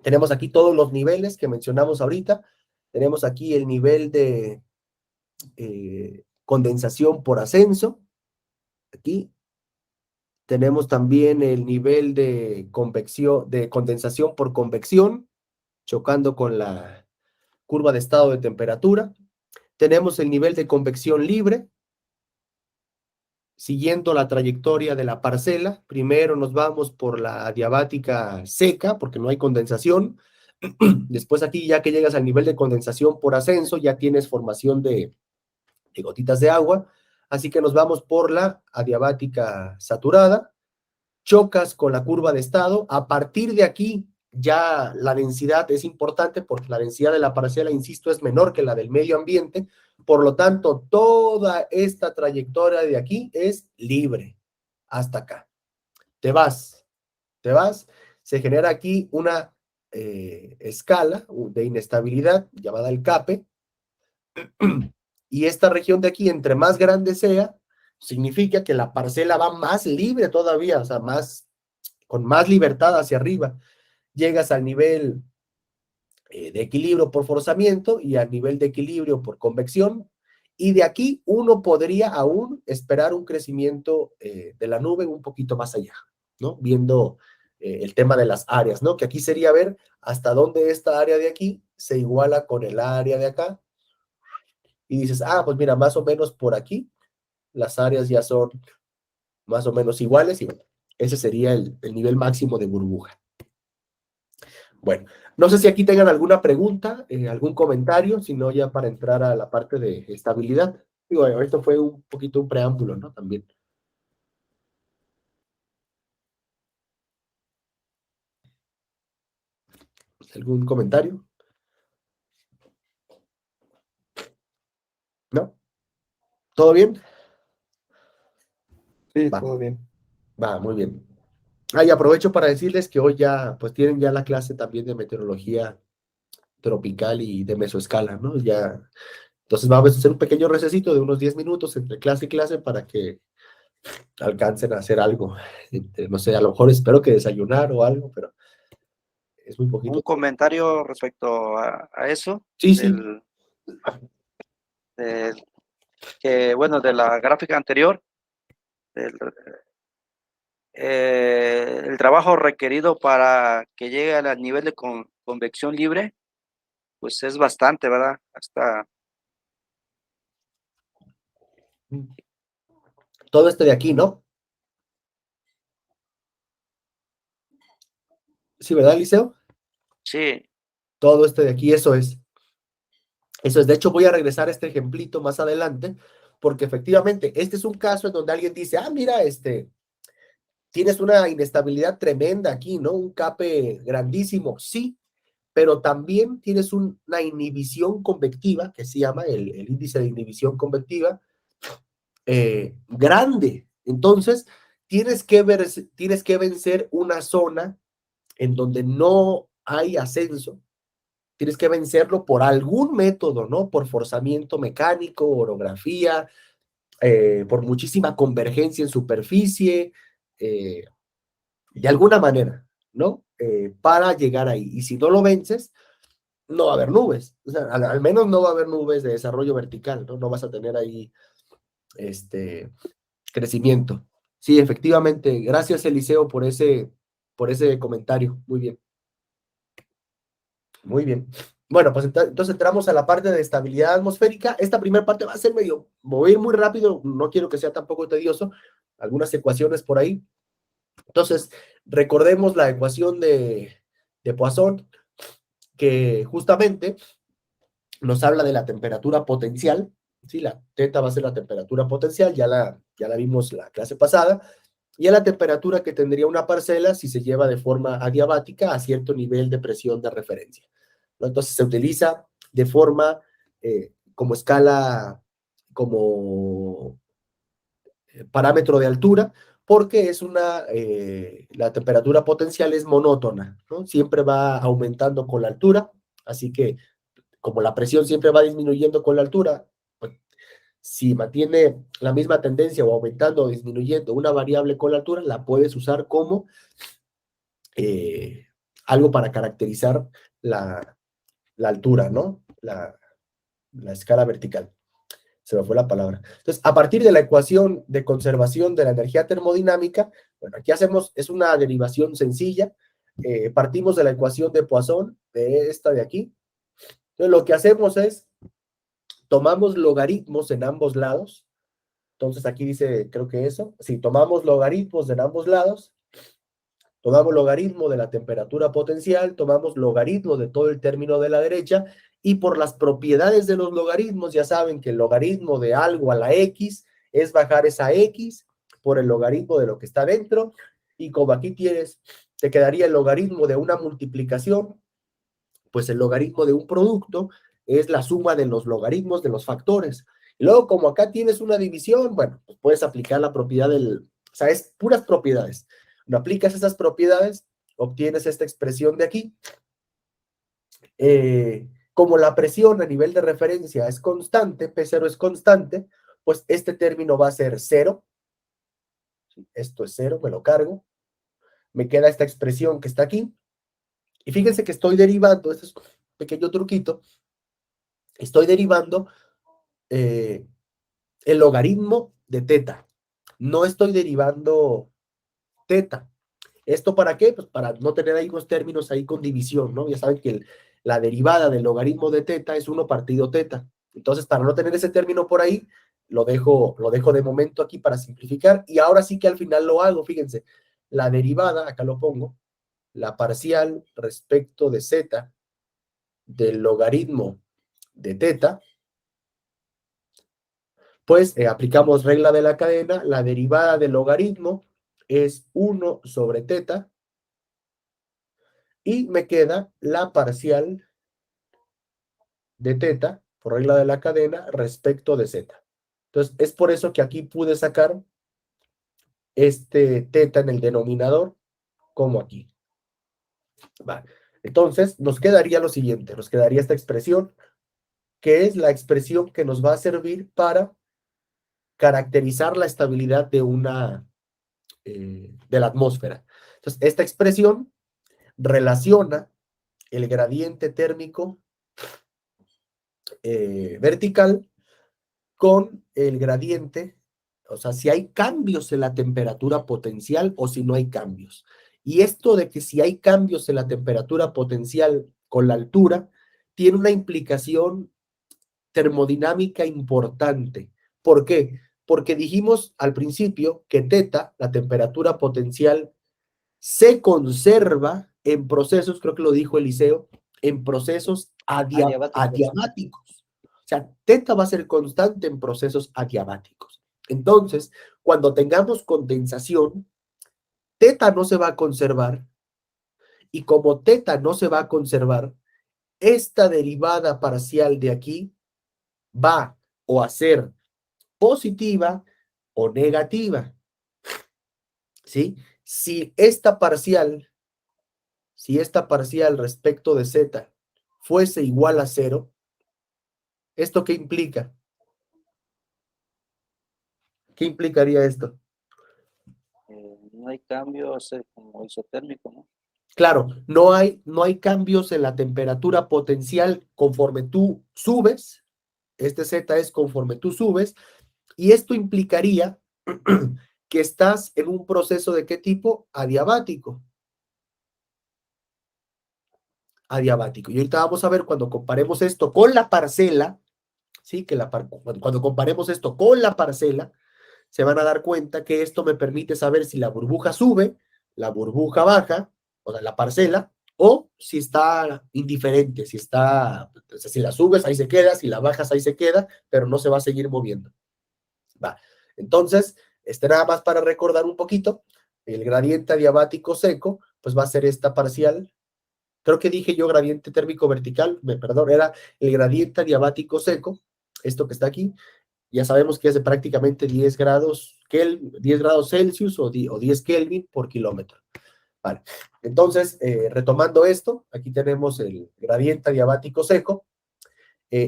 Tenemos aquí todos los niveles que mencionamos ahorita. Tenemos aquí el nivel de condensación por ascenso. Aquí tenemos también el nivel de condensación por convección, chocando con la curva de estado de temperatura. Tenemos el nivel de convección libre, siguiendo la trayectoria de la parcela. Primero nos vamos por la adiabática seca, porque no hay condensación. Después aquí, ya que llegas al nivel de condensación por ascenso, ya tienes formación de gotitas de agua. Así que nos vamos por la adiabática saturada, chocas con la curva de estado. A partir de aquí, ya la densidad es importante porque la densidad de la parcela, insisto, es menor que la del medio ambiente. Por lo tanto, toda esta trayectoria de aquí es libre hasta acá. Te vas, se genera aquí una escala de inestabilidad llamada el CAPE, y esta región de aquí, entre más grande sea, significa que la parcela va más libre todavía, o sea, con más libertad hacia arriba. Llegas al nivel de equilibrio por forzamiento y al nivel de equilibrio por convección, y de aquí uno podría aún esperar un crecimiento de la nube un poquito más allá, ¿no? Viendo el tema de las áreas, ¿no? Que aquí sería ver hasta dónde esta área de aquí se iguala con el área de acá, y dices, pues mira, más o menos por aquí las áreas ya son más o menos iguales, y bueno, ese sería el nivel máximo de burbuja. Bueno, no sé si aquí tengan alguna pregunta, algún comentario, si no ya para entrar a la parte de estabilidad. Digo, esto fue un poquito un preámbulo, ¿no? También. ¿Algún comentario? ¿No? ¿Todo bien? Sí, Va. todo bien. Va, muy bien. Y aprovecho para decirles que hoy ya, pues tienen ya la clase también de meteorología tropical y de mesoescala, ¿no? Ya, entonces vamos a hacer un pequeño recesito de unos 10 minutos entre clase y clase para que alcancen a hacer algo. No sé, a lo mejor espero que desayunar o algo, pero es muy poquito. Un comentario respecto a eso, Sí, sí. Bueno, de la gráfica anterior, el trabajo requerido para que llegue al nivel de convección libre, pues es bastante, ¿verdad? Hasta Todo esto de aquí, ¿no? Sí, ¿verdad, Liceo? sí, Todo esto de aquí, eso es. Eso es. De hecho, voy a regresar a este ejemplito más adelante, porque efectivamente, este es un caso en donde alguien dice, mira, tienes una inestabilidad tremenda aquí, ¿no? Un CAPE grandísimo, sí, pero también tienes una inhibición convectiva, que se llama el índice de inhibición convectiva, grande. Entonces, tienes que vencer una zona en donde no hay ascenso. Tienes que vencerlo por algún método, ¿no? Por forzamiento mecánico, orografía, por muchísima convergencia en superficie, de alguna manera, ¿no? Para llegar ahí. Y si no lo vences, no va a haber nubes. O sea, al menos no va a haber nubes de desarrollo vertical, ¿no? No vas a tener ahí crecimiento. Sí, efectivamente. Gracias, Eliseo, por ese comentario. Muy bien. Muy bien. Bueno, pues entonces entramos a la parte de estabilidad atmosférica. Esta primera parte va a ser voy a ir muy rápido, no quiero que sea tampoco tedioso. Algunas ecuaciones por ahí. Entonces, recordemos la ecuación de Poisson, que justamente nos habla de la temperatura potencial. Sí, la teta va a ser la temperatura potencial, ya la vimos la clase pasada, y a la temperatura que tendría una parcela si se lleva de forma adiabática a cierto nivel de presión de referencia, ¿no? Entonces se utiliza de forma como escala, como parámetro de altura, porque es la temperatura potencial es monótona, ¿no? Siempre va aumentando con la altura, así que como la presión siempre va disminuyendo con la altura, pues, si mantiene la misma tendencia o aumentando o disminuyendo una variable con la altura, la puedes usar como algo para caracterizar la altura, ¿no? La escala vertical. Se me fue la palabra. Entonces, a partir de la ecuación de conservación de la energía termodinámica, bueno, aquí es una derivación sencilla. Partimos de la ecuación de Poisson, de esta de aquí. Entonces, lo que hacemos es, tomamos logaritmos en ambos lados. Entonces, aquí dice, creo que eso. Si tomamos logaritmos en ambos lados, tomamos logaritmo de la temperatura potencial, tomamos logaritmo de todo el término de la derecha, y por las propiedades de los logaritmos, ya saben que el logaritmo de algo a la x es bajar esa x por el logaritmo de lo que está dentro, y como aquí te quedaría el logaritmo de una multiplicación, pues el logaritmo de un producto es la suma de los logaritmos de los factores. Y luego, como acá tienes una división, bueno, pues puedes aplicar la propiedad o sea, es puras propiedades. Cuando aplicas esas propiedades, obtienes esta expresión de aquí. Como la presión a nivel de referencia es constante, P0 es constante, pues este término va a ser 0. Esto es 0, me lo cargo. Me queda esta expresión que está aquí. Y fíjense que estoy derivando, este es un pequeño truquito, estoy derivando el logaritmo de teta. No estoy derivando teta. ¿Esto para qué? Pues para no tener ahí unos términos ahí con división, ¿no? Ya saben que la derivada del logaritmo de teta es 1 partido teta. Entonces, para no tener ese término por ahí, lo dejo de momento aquí para simplificar. Y ahora sí que al final lo hago, fíjense. La derivada, acá lo pongo, la parcial respecto de z del logaritmo de teta, pues aplicamos regla de la cadena, la derivada del logaritmo es 1 sobre teta, y me queda la parcial de teta, por regla de la cadena, respecto de z. Entonces, es por eso que aquí pude sacar este teta en el denominador, como aquí. Vale. Entonces, nos quedaría lo siguiente, nos quedaría esta expresión, que es la expresión que nos va a servir para caracterizar la estabilidad de la atmósfera. Entonces, esta expresión relaciona el gradiente térmico vertical con el gradiente, o sea, si hay cambios en la temperatura potencial o si no hay cambios. Y esto de que si hay cambios en la temperatura potencial con la altura, tiene una implicación termodinámica importante. ¿Por qué? Porque dijimos al principio que teta, la temperatura potencial, se conserva en procesos, creo que lo dijo Eliseo, en procesos adiabáticos. O sea, teta va a ser constante en procesos adiabáticos. Entonces, cuando tengamos condensación, teta no se va a conservar, y como teta no se va a conservar, esta derivada parcial de aquí va o a ser positiva o negativa, ¿sí? Si esta parcial respecto de z fuese igual a 0, ¿esto qué implica? ¿Qué implicaría esto? No hay cambios como isotérmico, ¿no? Claro, no hay cambios en la temperatura potencial conforme tú subes. Este Z es conforme tú subes. Y esto implicaría que estás en un proceso de ¿qué tipo? Adiabático. Adiabático. Y ahorita vamos a ver cuando comparemos esto con la parcela, ¿sí? Cuando comparemos esto con la parcela, se van a dar cuenta que esto me permite saber si la burbuja sube, la burbuja baja, o sea, la parcela, o si está indiferente, si está, o sea, si la subes, ahí se queda, si la bajas, ahí se queda, pero no se va a seguir moviendo. Va. Entonces, nada más para recordar un poquito, el gradiente adiabático seco, pues va a ser esta parcial. Creo que dije yo gradiente térmico vertical, perdón, era el gradiente adiabático seco, esto que está aquí. Ya sabemos que es de prácticamente 10 grados Celsius o 10 Kelvin por kilómetro. Vale. Entonces, retomando esto, aquí tenemos el gradiente adiabático seco.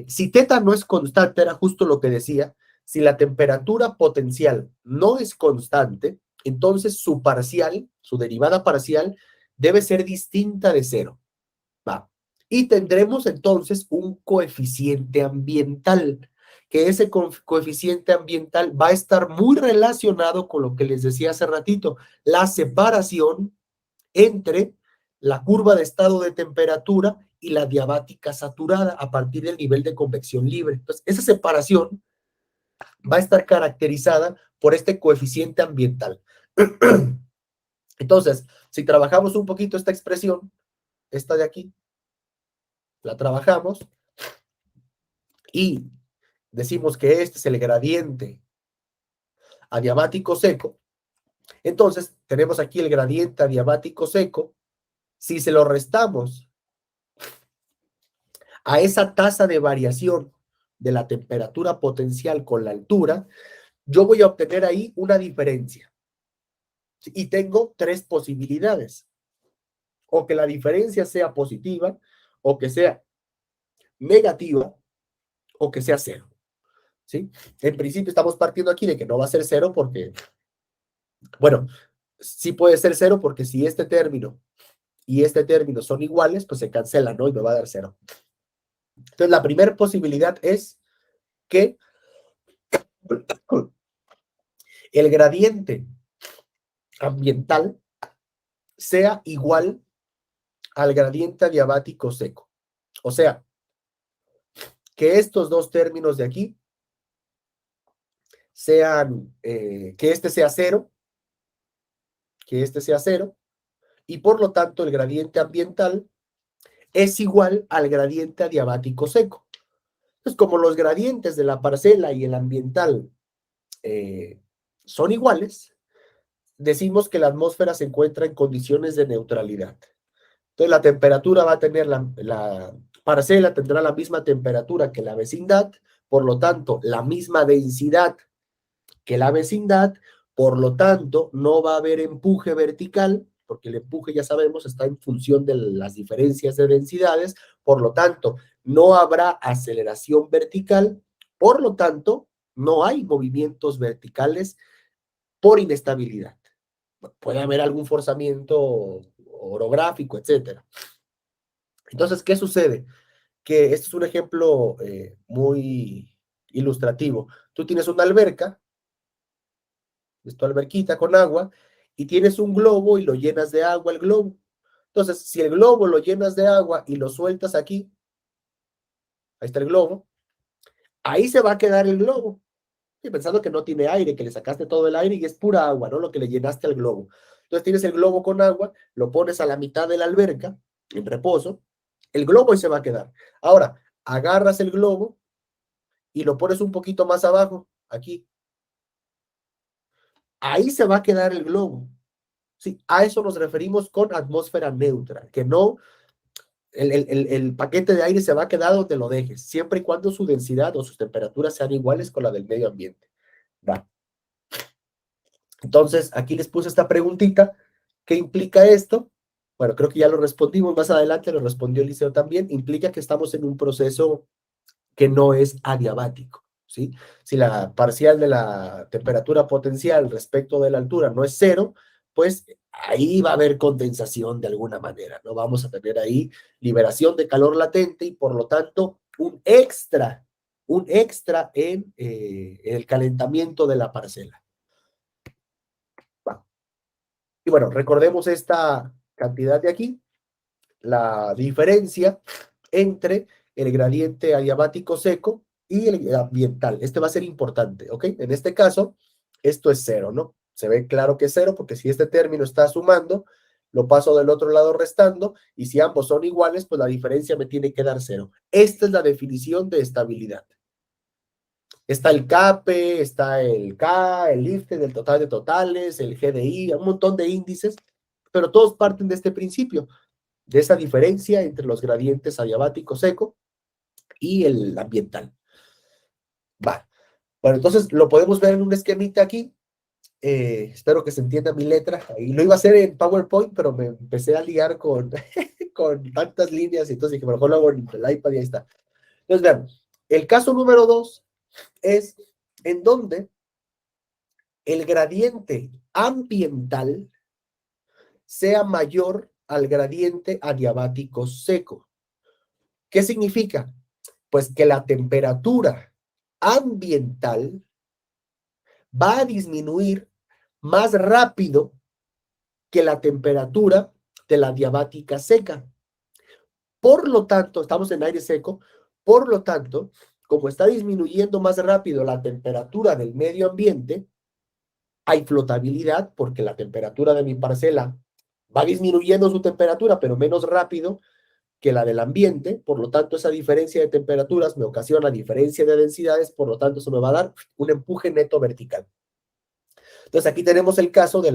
Si teta no es constante, era justo lo que decía, si la temperatura potencial no es constante, entonces su parcial, su derivada parcial, debe ser distinta de cero. Va. Y tendremos entonces un coeficiente ambiental, que ese coeficiente ambiental va a estar muy relacionado con lo que les decía hace ratito, la separación entre la curva de estado de temperatura y la diabática saturada a partir del nivel de convección libre. Entonces, esa separación va a estar caracterizada por este coeficiente ambiental. Entonces, si trabajamos un poquito esta expresión, esta de aquí, la trabajamos y decimos que este es el gradiente adiabático seco. Entonces, tenemos aquí el gradiente adiabático seco. Si se lo restamos a esa tasa de variación de la temperatura potencial con la altura, yo voy a obtener ahí una diferencia. Y tengo tres posibilidades. O que la diferencia sea positiva, o que sea negativa, o que sea cero. ¿Sí? En principio estamos partiendo aquí de que no va a ser cero porque, bueno, sí puede ser cero porque si este término y este término son iguales, pues se cancelan, ¿no? Y me va a dar cero. Entonces, la primera posibilidad es que el gradiente ambiental sea igual al gradiente adiabático seco. O sea, que estos dos términos de aquí sean, que este sea cero, y por lo tanto el gradiente ambiental es igual al gradiente adiabático seco. Entonces, como los gradientes de la parcela y el ambiental son iguales, decimos que la atmósfera se encuentra en condiciones de neutralidad. Entonces, la temperatura va a tener, la parcela tendrá la misma temperatura que la vecindad, por lo tanto, la misma densidad que la vecindad, por lo tanto, no va a haber empuje vertical, porque el empuje, ya sabemos, está en función de las diferencias de densidades, por lo tanto, no habrá aceleración vertical, por lo tanto, no hay movimientos verticales por inestabilidad. Puede haber algún forzamiento orográfico, etcétera. Entonces, ¿qué sucede? Que este es un ejemplo muy ilustrativo. Tú tienes una alberca, es tu alberquita con agua, y tienes un globo y lo llenas de agua el globo. Entonces, si el globo lo llenas de agua y lo sueltas aquí, ahí está el globo, ahí se va a quedar el globo. Y pensando que no tiene aire, que le sacaste todo el aire y es pura agua, ¿no? Lo que le llenaste al globo. Entonces tienes el globo con agua, lo pones a la mitad de la alberca, en reposo, el globo ahí se va a quedar. Ahora, agarras el globo y lo pones un poquito más abajo, aquí. Ahí se va a quedar el globo. Sí, a eso nos referimos con atmósfera neutra, que no, el paquete de aire se va a quedar donde lo dejes, siempre y cuando su densidad o sus temperaturas sean iguales con la del medio ambiente. Va. Entonces, aquí les puse esta preguntita. ¿Qué implica esto? Bueno, creo que ya lo respondimos más adelante, lo respondió Eliseo también. Implica que estamos en un proceso que no es adiabático. ¿sí? Si la parcial de la temperatura potencial respecto de la altura no es cero, pues ahí va a haber condensación de alguna manera, ¿no? Vamos a tener ahí liberación de calor latente y por lo tanto un extra en el calentamiento de la parcela. Va. Y bueno, recordemos esta cantidad de aquí, la diferencia entre el gradiente adiabático seco y el ambiental. Este va a ser importante, ¿ok? En este caso, esto es cero, ¿no? Se ve claro que es cero porque si este término está sumando, lo paso del otro lado restando y si ambos son iguales, pues la diferencia me tiene que dar cero. Esta es la definición de estabilidad. Está el CAPE, está el K, el IFTE del total de totales, el GDI, un montón de índices, pero todos parten de este principio, de esa diferencia entre los gradientes adiabático seco y el ambiental. Va. Bueno, entonces lo podemos ver en un esquemita aquí. Espero que se entienda mi letra. Y lo iba a hacer en PowerPoint, pero me empecé a liar con, con tantas líneas y entonces dije, mejor lo hago en el iPad y ahí está. Entonces, vean, el caso número 2 es en donde el gradiente ambiental sea mayor al gradiente adiabático seco. ¿Qué significa? Pues que la temperatura ambiental va a disminuir más rápido que la temperatura de la adiabática seca. Por lo tanto, estamos en aire seco, por lo tanto, como está disminuyendo más rápido la temperatura del medio ambiente, hay flotabilidad porque la temperatura de mi parcela va disminuyendo su temperatura, pero menos rápido que la del ambiente, por lo tanto esa diferencia de temperaturas me ocasiona diferencia de densidades, por lo tanto eso me va a dar un empuje neto vertical. Entonces aquí tenemos el caso de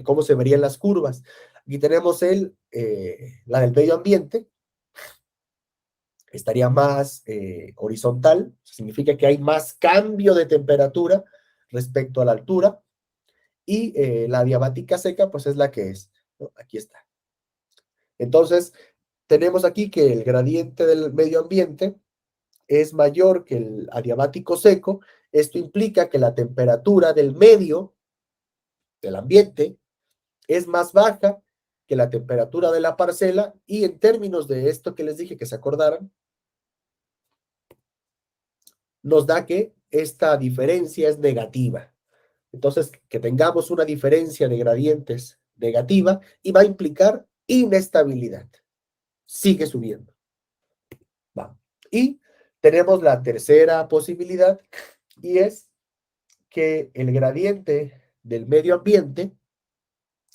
cómo se verían las curvas. Aquí tenemos la del medio ambiente, estaría más horizontal, significa que hay más cambio de temperatura respecto a la altura, y la adiabática seca pues es la que es, ¿no? Aquí está. Entonces, tenemos aquí que el gradiente del medio ambiente es mayor que el adiabático seco. Esto implica que la temperatura del medio, del ambiente, es más baja que la temperatura de la parcela y en términos de esto que les dije que se acordaran, nos da que esta diferencia es negativa. Entonces, que tengamos una diferencia de gradientes negativa y va a implicar inestabilidad. Sigue subiendo. Va. Y tenemos la tercera posibilidad y es que el gradiente del medio ambiente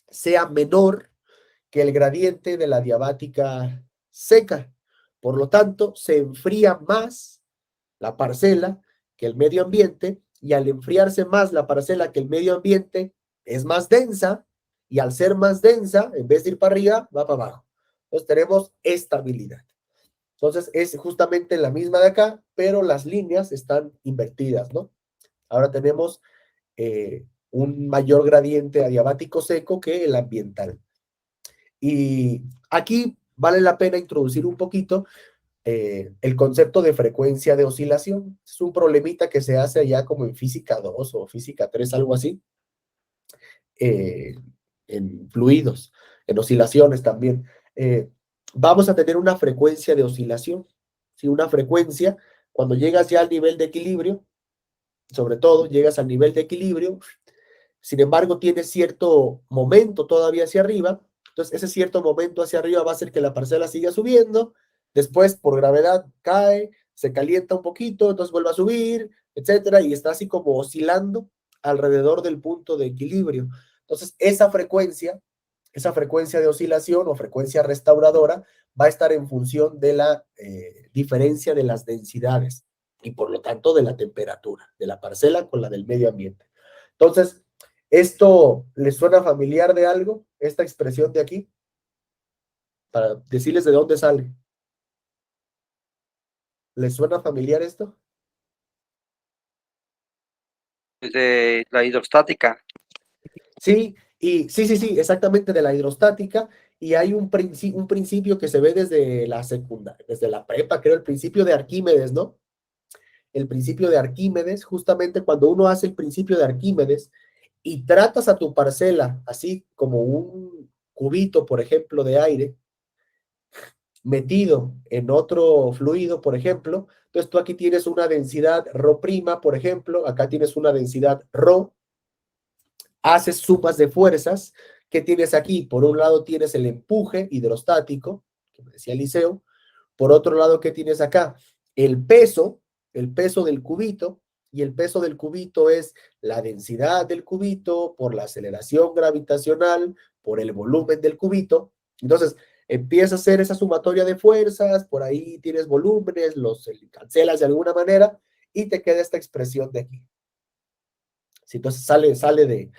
sea menor que el gradiente de la adiabática seca. Por lo tanto, se enfría más la parcela que el medio ambiente y al enfriarse más la parcela que el medio ambiente es más densa y al ser más densa, en vez de ir para arriba, va para abajo. Entonces tenemos estabilidad. Entonces es justamente la misma de acá, pero las líneas están invertidas, ¿no? Ahora tenemos un mayor gradiente adiabático seco que el ambiental. Y aquí vale la pena introducir un poquito el concepto de frecuencia de oscilación. Es un problemita que se hace allá como en física 2 o física 3, algo así, en fluidos, en oscilaciones también. Vamos a tener una frecuencia de oscilación, ¿sí? Una frecuencia, cuando llegas ya al nivel de equilibrio, sobre todo llegas al nivel de equilibrio, sin embargo tienes cierto momento todavía hacia arriba, entonces ese cierto momento hacia arriba va a hacer que la parcela siga subiendo, después por gravedad cae, se calienta un poquito, entonces vuelve a subir, etcétera, y está así como oscilando alrededor del punto de equilibrio. Entonces esa frecuencia de oscilación o frecuencia restauradora va a estar en función de la diferencia de las densidades y por lo tanto de la temperatura de la parcela con la del medio ambiente. Entonces, ¿esto les suena familiar de algo? Esta expresión de aquí, para decirles de dónde sale. ¿Les suena familiar esto? De la hidrostática. Sí, y sí, exactamente de la hidrostática, y hay un principio que se ve desde la secundaria, desde la prepa, creo, el principio de Arquímedes, ¿no? el principio de Arquímedes. Justamente cuando uno hace el principio de Arquímedes y tratas a tu parcela así como un cubito, por ejemplo, de aire, metido en otro fluido, por ejemplo, entonces tú aquí tienes una densidad ρ'O', por ejemplo, acá tienes una densidad ρ, haces sumas de fuerzas. ¿Qué tienes aquí? Por un lado tienes el empuje hidrostático, que me decía Eliseo. Por otro lado, ¿qué tienes acá? El peso del cubito, y el peso del cubito es la densidad del cubito por la aceleración gravitacional, por el volumen del cubito. Entonces, empieza a hacer esa sumatoria de fuerzas, por ahí tienes volúmenes, los cancelas de alguna manera, y te queda esta expresión de aquí. Sí, entonces sale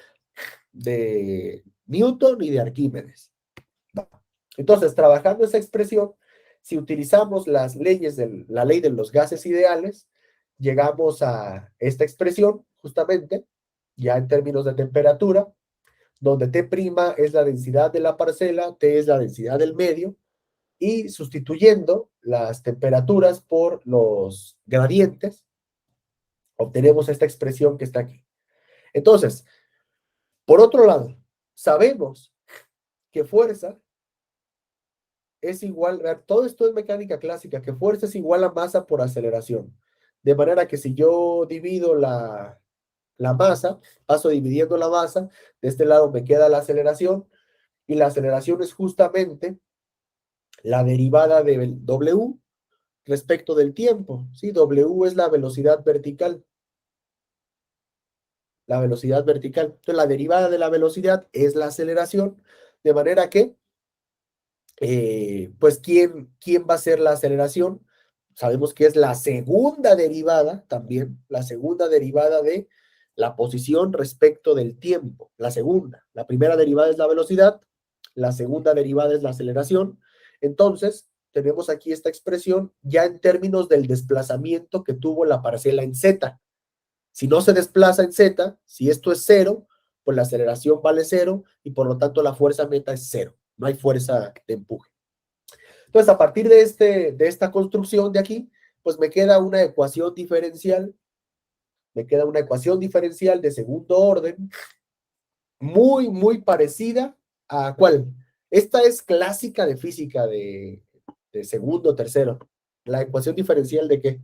de Newton y de Arquímedes. Entonces, trabajando esa expresión, si utilizamos las leyes de la ley de los gases ideales, llegamos a esta expresión, justamente, ya en términos de temperatura, donde T' es la densidad de la parcela, T es la densidad del medio, y sustituyendo las temperaturas por los gradientes, obtenemos esta expresión que está aquí. Entonces, por otro lado, sabemos que fuerza es igual, todo esto es mecánica clásica, que fuerza es igual a masa por aceleración. De manera que si yo divido la masa, paso dividiendo la masa, de este lado me queda la aceleración, y la aceleración es justamente la derivada de W respecto del tiempo, ¿sí? W es la velocidad vertical. La velocidad vertical. Entonces, la derivada de la velocidad es la aceleración, de manera que pues ¿quién va a ser la aceleración? Sabemos que es la segunda derivada también, la segunda derivada de la posición respecto del tiempo, la segunda. La primera derivada es la velocidad, la segunda derivada es la aceleración. Entonces, tenemos aquí esta expresión ya en términos del desplazamiento que tuvo la parcela en z. Si no se desplaza en z, si esto es cero, pues la aceleración vale cero y por lo tanto la fuerza neta es cero. No hay fuerza de empuje. Entonces, a partir de esta construcción de aquí, pues me queda una ecuación diferencial. Me queda una ecuación diferencial de segundo orden, muy, muy parecida a ¿cuál? Esta es clásica de física de segundo, tercero. ¿La ecuación diferencial de qué?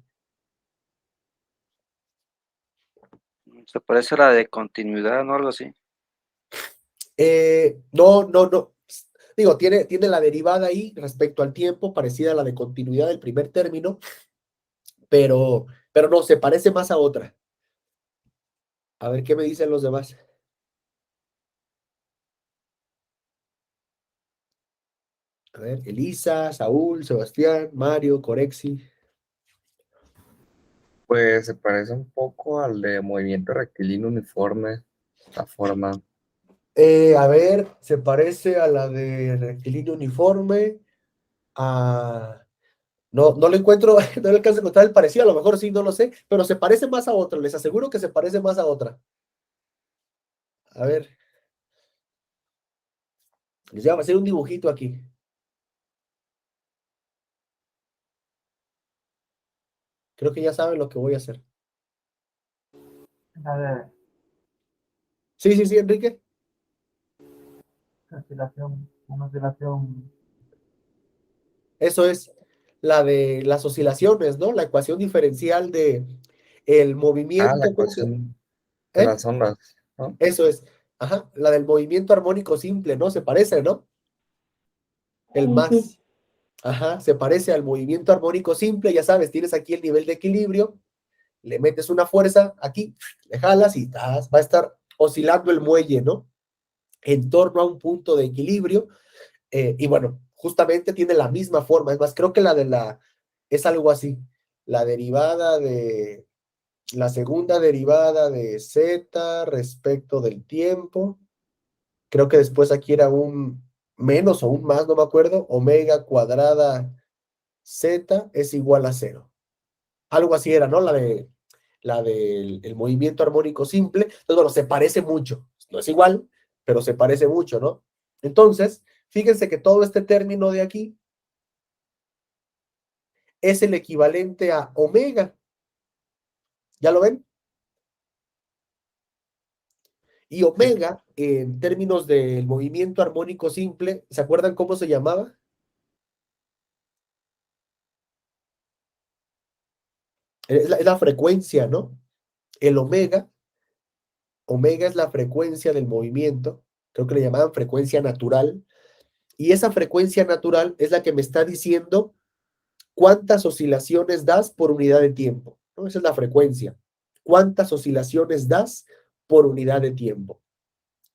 Se parece a la de continuidad, ¿no? Algo así. No. Digo, tiene la derivada ahí respecto al tiempo, parecida a la de continuidad del primer término, pero no, se parece más a otra. A ver qué me dicen los demás. A ver, Elisa, Saúl, Sebastián, Mario, Corexi. Pues se parece un poco al de movimiento rectilíneo uniforme, la forma. A ver, se parece a la de rectilíneo uniforme. No le encuentro, no le alcanzo a encontrar el parecido, a lo mejor sí, no lo sé, pero se parece más a otra, les aseguro que se parece más a otra. A ver, les voy a hacer un dibujito aquí. Creo que ya saben lo que voy a hacer. La de Sí, Enrique. una oscilación. Eso es la de las oscilaciones, ¿no? La ecuación diferencial de el Ah, la movimiento. ecuación de ¿Eh? las ondas, ¿no? Eso es. Ajá, la del movimiento armónico simple, ¿no? Se parece, ¿no? El más. Ajá, se parece al movimiento armónico simple, ya sabes, tienes aquí el nivel de equilibrio, le metes una fuerza aquí, le jalas y va a estar oscilando el muelle, ¿no? En torno a un punto de equilibrio, y bueno, justamente tiene la misma forma, es más, creo que es algo así, la derivada de, la segunda derivada de z respecto del tiempo, creo que después aquí era un menos o un más, no me acuerdo, omega cuadrada z es igual a cero. Algo así era, ¿no? La del el movimiento armónico simple. Entonces, bueno, se parece mucho. No es igual, pero se parece mucho, ¿no? Entonces, fíjense que todo este término de aquí es el equivalente a omega. ¿Ya lo ven? Y omega, en términos del movimiento armónico simple, ¿se acuerdan cómo se llamaba? Es la frecuencia, ¿no? El omega es la frecuencia del movimiento, creo que le llamaban frecuencia natural, y esa frecuencia natural es la que me está diciendo cuántas oscilaciones das por unidad de tiempo, ¿no? Esa es la frecuencia. ¿Cuántas oscilaciones das por unidad de tiempo?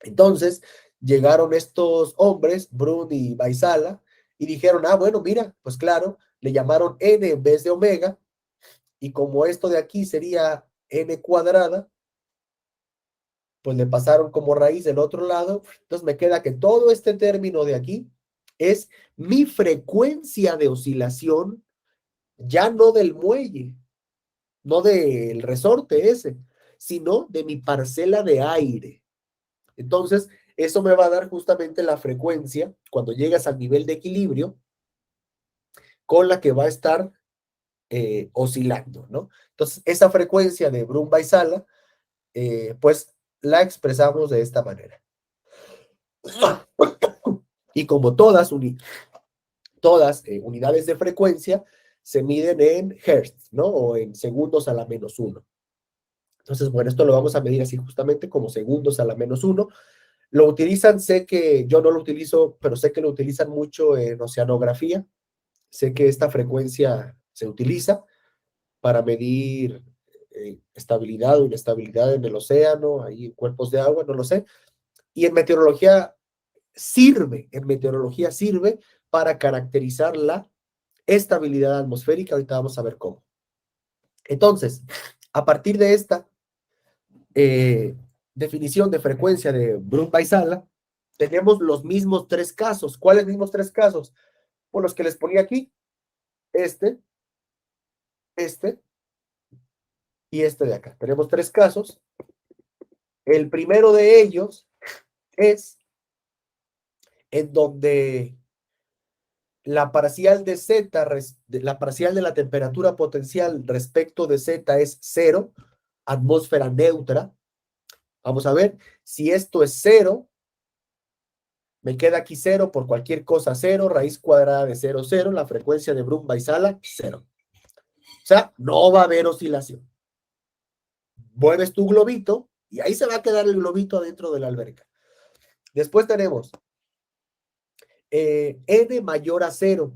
Entonces, llegaron estos hombres, Brun y Vaisala, y dijeron, bueno, mira, pues claro, le llamaron n en vez de omega, y como esto de aquí sería n cuadrada, pues le pasaron como raíz del otro lado, entonces me queda que todo este término de aquí es mi frecuencia de oscilación, ya no del muelle, no del resorte ese, sino de mi parcela de aire. Entonces, eso me va a dar justamente la frecuencia cuando llegas al nivel de equilibrio con la que va a estar oscilando, ¿no? Entonces, esa frecuencia de Brun-Vaisala, pues la expresamos de esta manera. Y como todas unidades de frecuencia se miden en hertz, ¿no? O en segundos a la -1. Entonces, bueno, esto lo vamos a medir así justamente como segundos a la -1. Lo utilizan, sé que yo no lo utilizo, pero sé que lo utilizan mucho en oceanografía. Sé que esta frecuencia se utiliza para medir estabilidad o inestabilidad en el océano, ahí en cuerpos de agua, no lo sé. Y en meteorología sirve para caracterizar la estabilidad atmosférica. Ahorita vamos a ver cómo. Entonces, a partir de esta definición de frecuencia de Brun-Vaisala, tenemos los mismos tres casos. ¿Cuáles mismos tres casos? Por los que les ponía aquí. Este y este de acá. Tenemos tres casos. El primero de ellos es en donde la parcial de Z, la parcial de la temperatura potencial respecto de Z es 0, atmósfera neutra. Vamos a ver, si esto es 0, me queda aquí 0 por cualquier cosa 0, raíz cuadrada de 0, 0, la frecuencia de Brun-Vaisala, 0. O sea, no va a haber oscilación. Mueves tu globito y ahí se va a quedar el globito adentro de la alberca. Después tenemos n mayor a 0.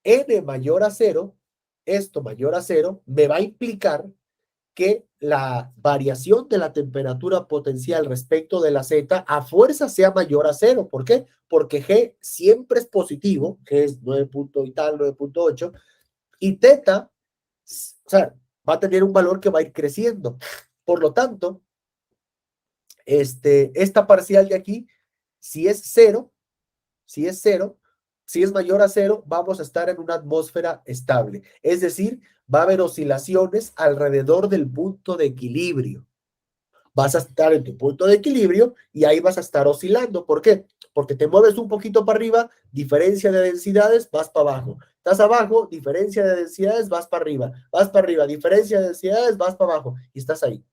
N mayor a 0, esto mayor a 0, me va a implicar que la variación de la temperatura potencial respecto de la Z a fuerza sea mayor a 0. ¿Por qué? Porque G siempre es positivo, G es 9 y tal, 9.8, y teta, o sea, va a tener un valor que va a ir creciendo. Por lo tanto, esta parcial de aquí, si es 0, si es mayor a 0, vamos a estar en una atmósfera estable. Es decir, va a haber oscilaciones alrededor del punto de equilibrio. Vas a estar en tu punto de equilibrio y ahí vas a estar oscilando. ¿Por qué? Porque te mueves un poquito para arriba, diferencia de densidades, vas para abajo. Estás abajo, diferencia de densidades, vas para arriba. Vas para arriba, diferencia de densidades, vas para abajo. Y estás ahí,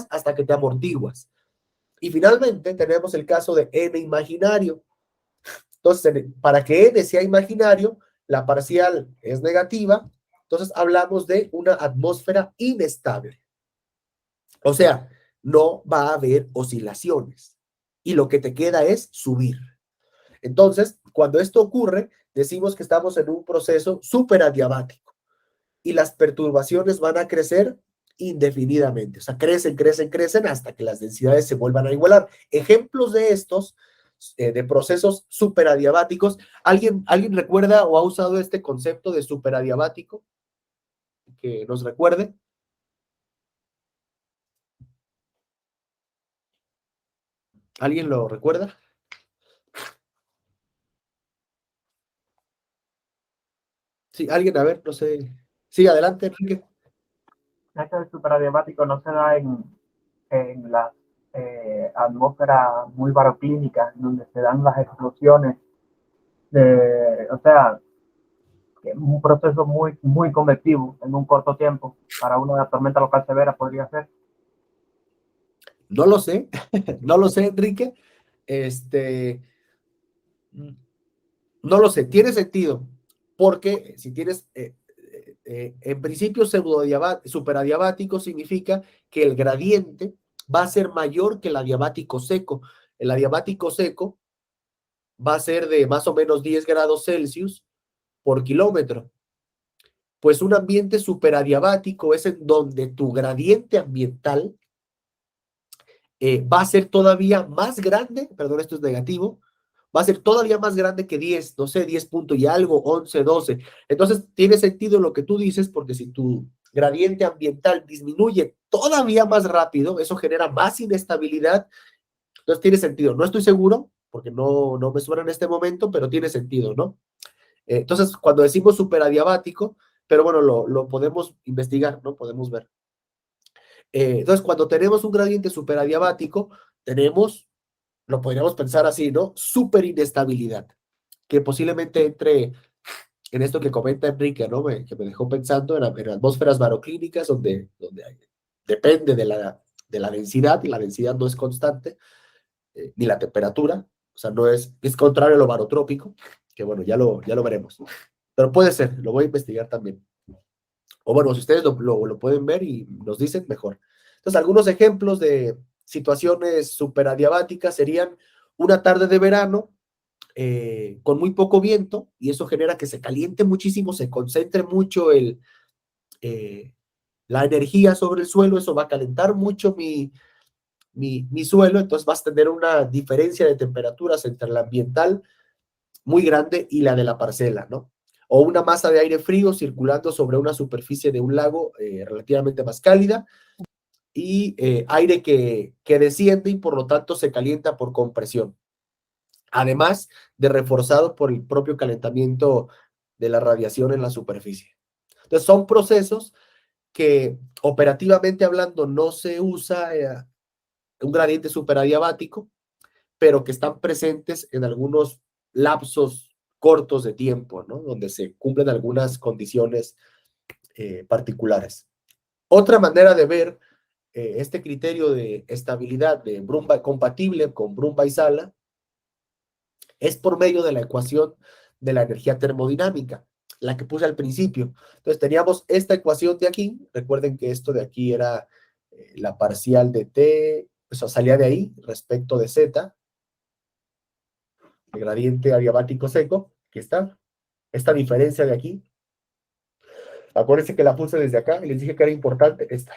hasta que te amortiguas. Y finalmente tenemos el caso de n imaginario. Entonces, para que n sea imaginario, la parcial es negativa. Entonces, hablamos de una atmósfera inestable. O sea, no va a haber oscilaciones. Y lo que te queda es subir. Entonces, cuando esto ocurre, decimos que estamos en un proceso superadiabático. Y las perturbaciones van a crecer indefinidamente. O sea, crecen hasta que las densidades se vuelvan a igualar. Ejemplos de estos, de procesos superadiabáticos. ¿Alguien recuerda o ha usado este concepto de superadiabático? Que nos recuerde. ¿Alguien lo recuerda? Sí, alguien, a ver, no sé. Sí, adelante, Enrique. Es que el superadiabático no se da en las atmósferas muy baroclínicas, donde se dan las explosiones o sea, un proceso muy convectivo en un corto tiempo para una tormenta local severa podría ser. No lo sé, no lo sé, Enrique. No lo sé, tiene sentido, porque si tienes, en principio, superadiabático significa que el gradiente va a ser mayor que el adiabático seco. El adiabático seco va a ser de más o menos 10 grados Celsius por kilómetro. Pues un ambiente superadiabático es en donde tu gradiente ambiental va a ser todavía más grande, perdón, esto es negativo, va a ser todavía más grande que 10, no sé, 10 punto y algo, 11, 12. Entonces, tiene sentido lo que tú dices, porque si tu gradiente ambiental disminuye todavía más rápido, eso genera más inestabilidad. Entonces, tiene sentido. No estoy seguro, porque no me suena en este momento, pero tiene sentido, ¿no? Entonces, cuando decimos superadiabático, pero bueno, lo podemos investigar, ¿no? Podemos ver. Entonces, cuando tenemos un gradiente superadiabático, tenemos, lo podríamos pensar así, ¿no? Super inestabilidad, que posiblemente entre en esto que comenta Enrique, ¿no? Que me dejó pensando en atmósferas baroclínicas donde depende de la densidad, y la densidad no es constante, ni la temperatura, o sea, no es contrario a lo barotrópico, que bueno, ya lo veremos. Pero puede ser, lo voy a investigar también. O bueno, si ustedes lo pueden ver y nos dicen, mejor. Entonces, algunos ejemplos de situaciones superadiabáticas serían una tarde de verano con muy poco viento, y eso genera que se caliente muchísimo, se concentre mucho la energía sobre el suelo, eso va a calentar mucho mi suelo, entonces vas a tener una diferencia de temperaturas entre la ambiental muy grande y la de la parcela, ¿no? O una masa de aire frío circulando sobre una superficie de un lago relativamente más cálida, y aire que desciende y por lo tanto se calienta por compresión, además de reforzado por el propio calentamiento de la radiación en la superficie. Entonces son procesos que operativamente hablando no se usa un gradiente superadiabático, pero que están presentes en algunos lapsos cortos de tiempo, ¿no? Donde se cumplen algunas condiciones particulares. Otra manera de ver este criterio de estabilidad de Brumba, compatible con Brumba-Sala, es por medio de la ecuación de la energía termodinámica, la que puse al principio. Entonces teníamos esta ecuación de aquí, recuerden que esto de aquí era la parcial de T, eso salía de ahí respecto de Z, el gradiente adiabático seco, aquí está, esta diferencia de aquí. Acuérdense que la puse desde acá y les dije que era importante esta.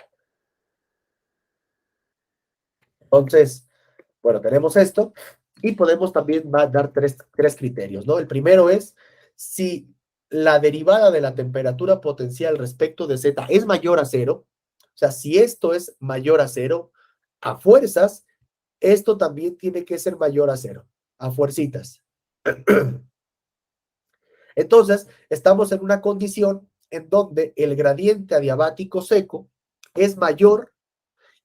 Entonces, bueno, tenemos esto y podemos también dar tres criterios, ¿no? El primero es si la derivada de la temperatura potencial respecto de Z es mayor a cero, o sea, si esto es mayor a cero, a fuerzas, esto también tiene que ser mayor a cero, a fuercitas. Entonces, estamos en una condición en donde el gradiente adiabático seco es mayor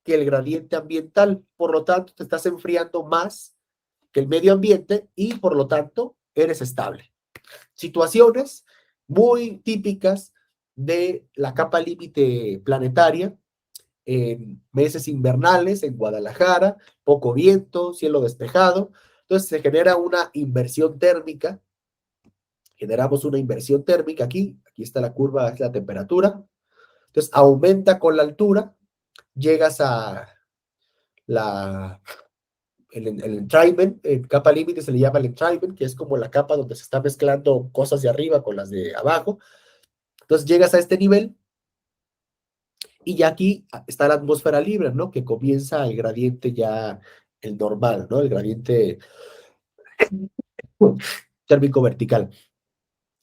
que el gradiente ambiental, por lo tanto, te estás enfriando más que el medio ambiente y por lo tanto eres estable. Situaciones muy típicas de la capa límite planetaria en meses invernales en Guadalajara, poco viento, cielo despejado, entonces se genera una inversión térmica, generamos una inversión térmica aquí está la curva, es la temperatura, entonces aumenta con la altura, llegas a el entrainment, capa límite se le llama el entrainment, que es como la capa donde se está mezclando cosas de arriba con las de abajo. Entonces llegas a este nivel y ya aquí está la atmósfera libre, ¿no? Que comienza el gradiente ya, el normal, ¿no? El gradiente térmico vertical.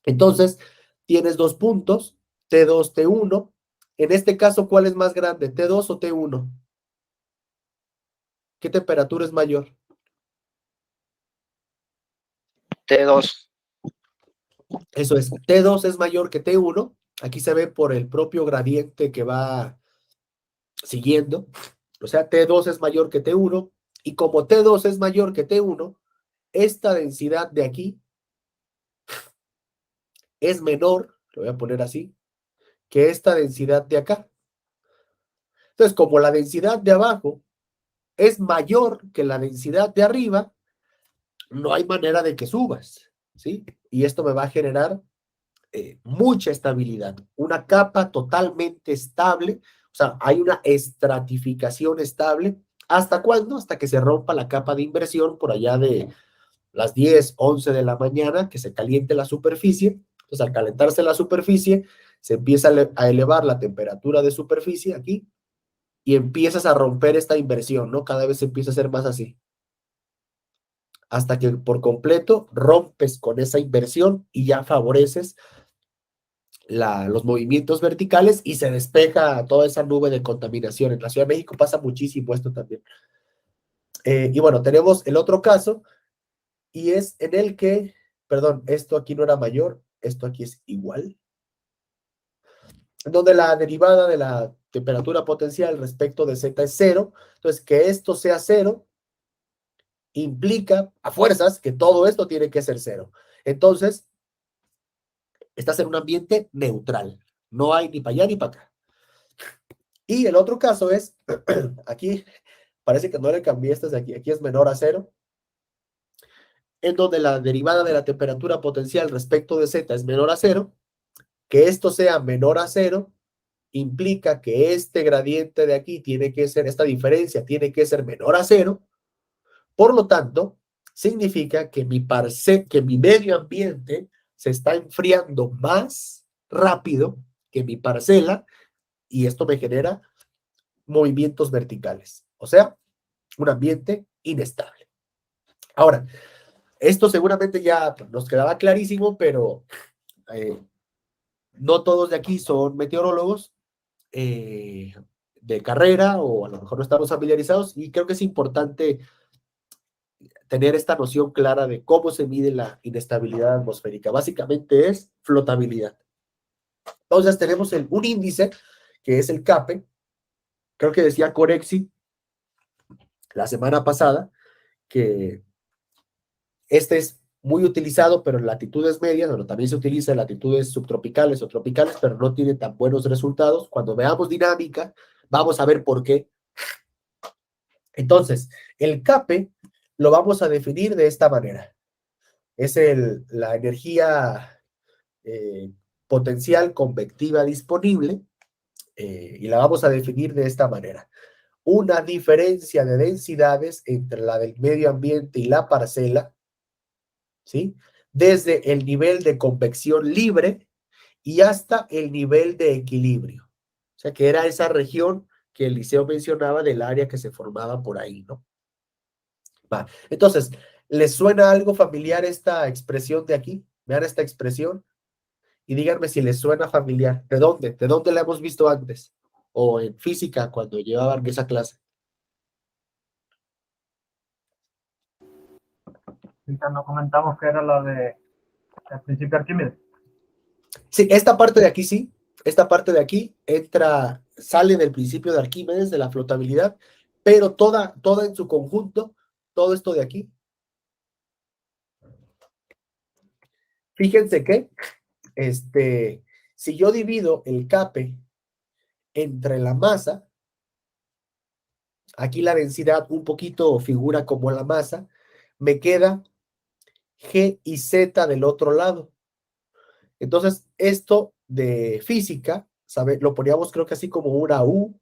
Entonces, tienes dos puntos, T2, T1. En este caso, ¿cuál es más grande, T2 o T1? ¿Qué temperatura es mayor? T2. Eso es, T2 es mayor que T1. Aquí se ve por el propio gradiente que va siguiendo. O sea, T2 es mayor que T1. Y como T2 es mayor que T1, esta densidad de aquí es menor lo voy a poner así, que esta densidad de acá. Entonces, como la densidad de abajo es mayor que la densidad de arriba, no hay manera de que subas, ¿sí? Y esto me va a generar mucha estabilidad, una capa totalmente estable, o sea, hay una estratificación estable. ¿Hasta cuándo? Hasta que se rompa la capa de inversión por allá de las 10, 11 de la mañana, que se caliente la superficie. Entonces, al calentarse la superficie, se empieza a elevar la temperatura de superficie aquí y empiezas a romper esta inversión, ¿no? Cada vez empieza a ser más así. Hasta que por completo rompes con esa inversión y ya favoreces los movimientos verticales y se despeja toda esa nube de contaminación. En la Ciudad de México pasa muchísimo esto también. Y bueno, tenemos el otro caso y es en el que, perdón, esto aquí no era mayor, esto aquí es igual, donde la derivada de la temperatura potencial respecto de Z es cero. Entonces, que esto sea cero implica a fuerzas que todo esto tiene que ser cero. Entonces, estás en un ambiente neutral. No hay ni para allá ni para acá. Y el otro caso es, aquí parece que no le cambié estas de aquí. Aquí es menor a cero, en donde la derivada de la temperatura potencial respecto de Z es menor a cero. Que esto sea menor a cero implica que este gradiente de aquí tiene que ser, esta diferencia tiene que ser menor a cero. Por lo tanto, significa que que mi medio ambiente se está enfriando más rápido que mi parcela y esto me genera movimientos verticales, o sea, un ambiente inestable. Ahora, esto seguramente ya nos quedaba clarísimo, pero no todos de aquí son meteorólogos de carrera o a lo mejor no estamos familiarizados y creo que es importante tener esta noción clara de cómo se mide la inestabilidad atmosférica. Básicamente es flotabilidad. Entonces tenemos un índice que es el CAPE, creo que decía Corexi la semana pasada, que este es muy utilizado, pero en latitudes medias, bueno, también se utiliza en latitudes subtropicales o tropicales, pero no tiene tan buenos resultados. Cuando veamos dinámica, vamos a ver por qué. Entonces, el CAPE lo vamos a definir de esta manera. Es la energía potencial convectiva disponible y la vamos a definir de esta manera. Una diferencia de densidades entre la del medio ambiente y la parcela, ¿sí? Desde el nivel de convección libre y hasta el nivel de equilibrio. O sea, que era esa región que Eliseo mencionaba del área que se formaba por ahí, ¿no? Va. Entonces, ¿les suena algo familiar esta expresión de aquí? Vean esta expresión y díganme si les suena familiar. ¿De dónde? ¿De dónde la hemos visto antes? O en física, cuando llevaban esa clase. Ahorita nos comentamos que era la de el principio de Arquímedes. Sí, esta parte de aquí sí. Esta parte de aquí sale del principio de Arquímedes, de la flotabilidad, pero toda en su conjunto, todo esto de aquí. Fíjense que, si yo divido el CAPE entre la masa, aquí la densidad un poquito figura como la masa, me queda G y Z del otro lado. Entonces, esto de física, ¿sabe? Lo poníamos creo que así como una U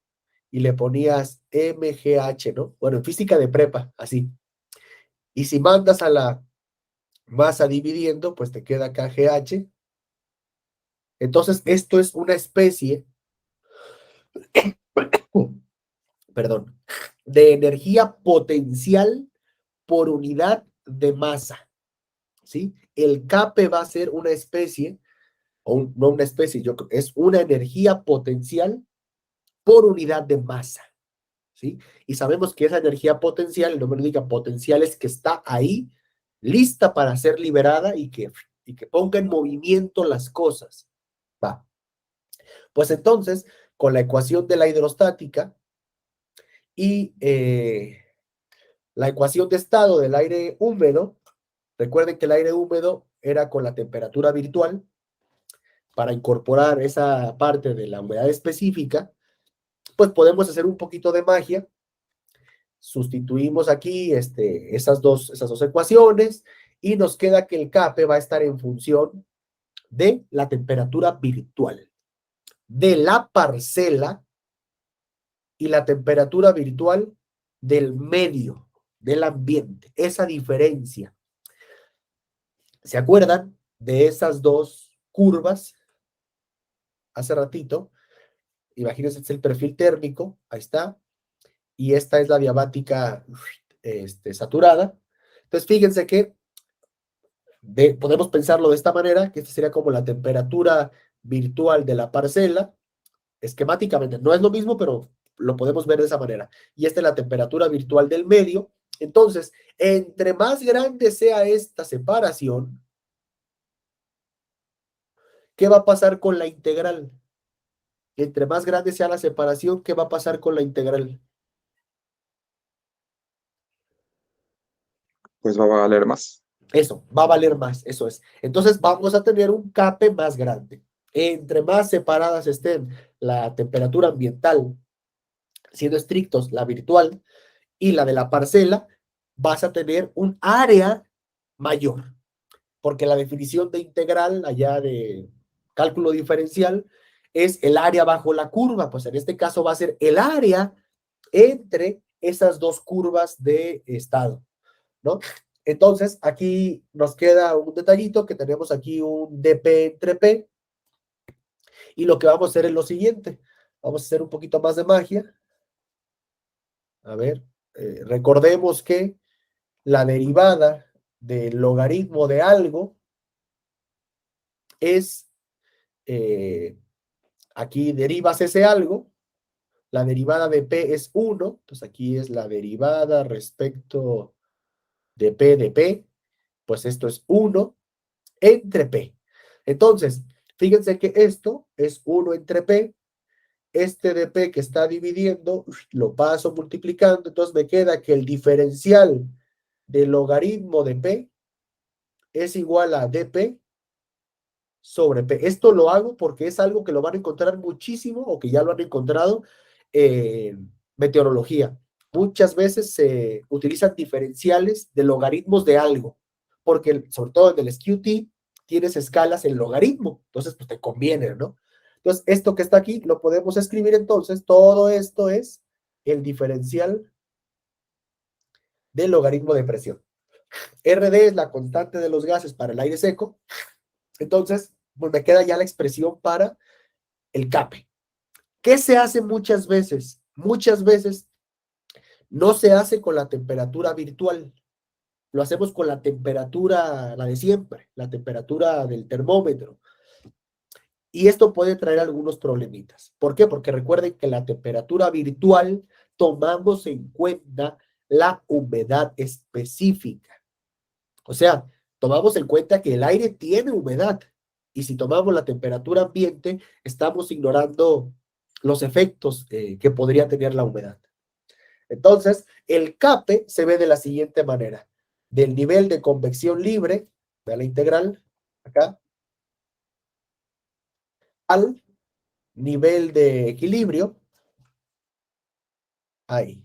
y le ponías MGH, ¿no? Bueno, en física de prepa, así. Y si mandas a la masa dividiendo, pues te queda KGH. Entonces, esto es una especie, perdón, de energía potencial por unidad de masa, ¿sí? El CAPE va a ser una especie, no una especie, es una energía potencial por unidad de masa, ¿sí? Y sabemos que esa energía potencial, el nombre indica potencial, es que está ahí, lista para ser liberada y que ponga en movimiento las cosas. Va. Pues entonces, con la ecuación de la hidrostática y la ecuación de estado del aire húmedo, recuerden que el aire húmedo era con la temperatura virtual, para incorporar esa parte de la humedad específica, pues podemos hacer un poquito de magia. Sustituimos aquí esas dos ecuaciones y nos queda que el CAPE va a estar en función de la temperatura virtual de la parcela y la temperatura virtual del medio, del ambiente. Esa diferencia. ¿Se acuerdan de esas dos curvas? Hace ratito, imagínense, es el perfil térmico, ahí está, y esta es la diabática saturada. Entonces, fíjense que podemos pensarlo de esta manera, que esta sería como la temperatura virtual de la parcela, esquemáticamente, no es lo mismo, pero lo podemos ver de esa manera. Y esta es la temperatura virtual del medio. Entonces, entre más grande sea esta separación, ¿qué va a pasar con la integral? Entre más grande sea la separación, ¿qué va a pasar con la integral? Pues va a valer más. Eso, va a valer más, eso es. Entonces vamos a tener un CAPE más grande. Entre más separadas estén la temperatura ambiental, siendo estrictos la virtual y la de la parcela, vas a tener un área mayor. Porque la definición de integral allá de cálculo diferencial es el área bajo la curva. Pues en este caso va a ser el área entre esas dos curvas de estado, ¿no? Entonces, aquí nos queda un detallito, que tenemos aquí un dP entre P, y lo que vamos a hacer es lo siguiente. Vamos a hacer un poquito más de magia. A ver, recordemos que la derivada del logaritmo de algo es, aquí derivas ese algo, la derivada de P es 1, entonces aquí es la derivada respecto de P, pues esto es 1 entre P. Entonces, fíjense que esto es 1 entre P, este de P que está dividiendo, lo paso multiplicando, entonces me queda que el diferencial del logaritmo de P es igual a dP sobre P. Esto lo hago porque es algo que lo van a encontrar muchísimo o que ya lo han encontrado en meteorología. Muchas veces se utilizan diferenciales de logaritmos de algo, porque sobre todo en el SQT tienes escalas en logaritmo, entonces pues te conviene, ¿no? Entonces esto que está aquí lo podemos escribir entonces, todo esto es el diferencial del logaritmo de presión. RD es la constante de los gases para el aire seco, entonces pues me queda ya la expresión para el CAPE. ¿Qué se hace muchas veces? Muchas veces no se hace con la temperatura virtual, lo hacemos con la temperatura, la de siempre, la temperatura del termómetro. Y esto puede traer algunos problemitas. ¿Por qué? Porque recuerden que la temperatura virtual tomamos en cuenta la humedad específica. O sea, tomamos en cuenta que el aire tiene humedad. Y si tomamos la temperatura ambiente, estamos ignorando los efectos que podría tener la humedad. Entonces, el CAPE se ve de la siguiente manera. Del nivel de convección libre, de la integral, acá, al nivel de equilibrio, ahí.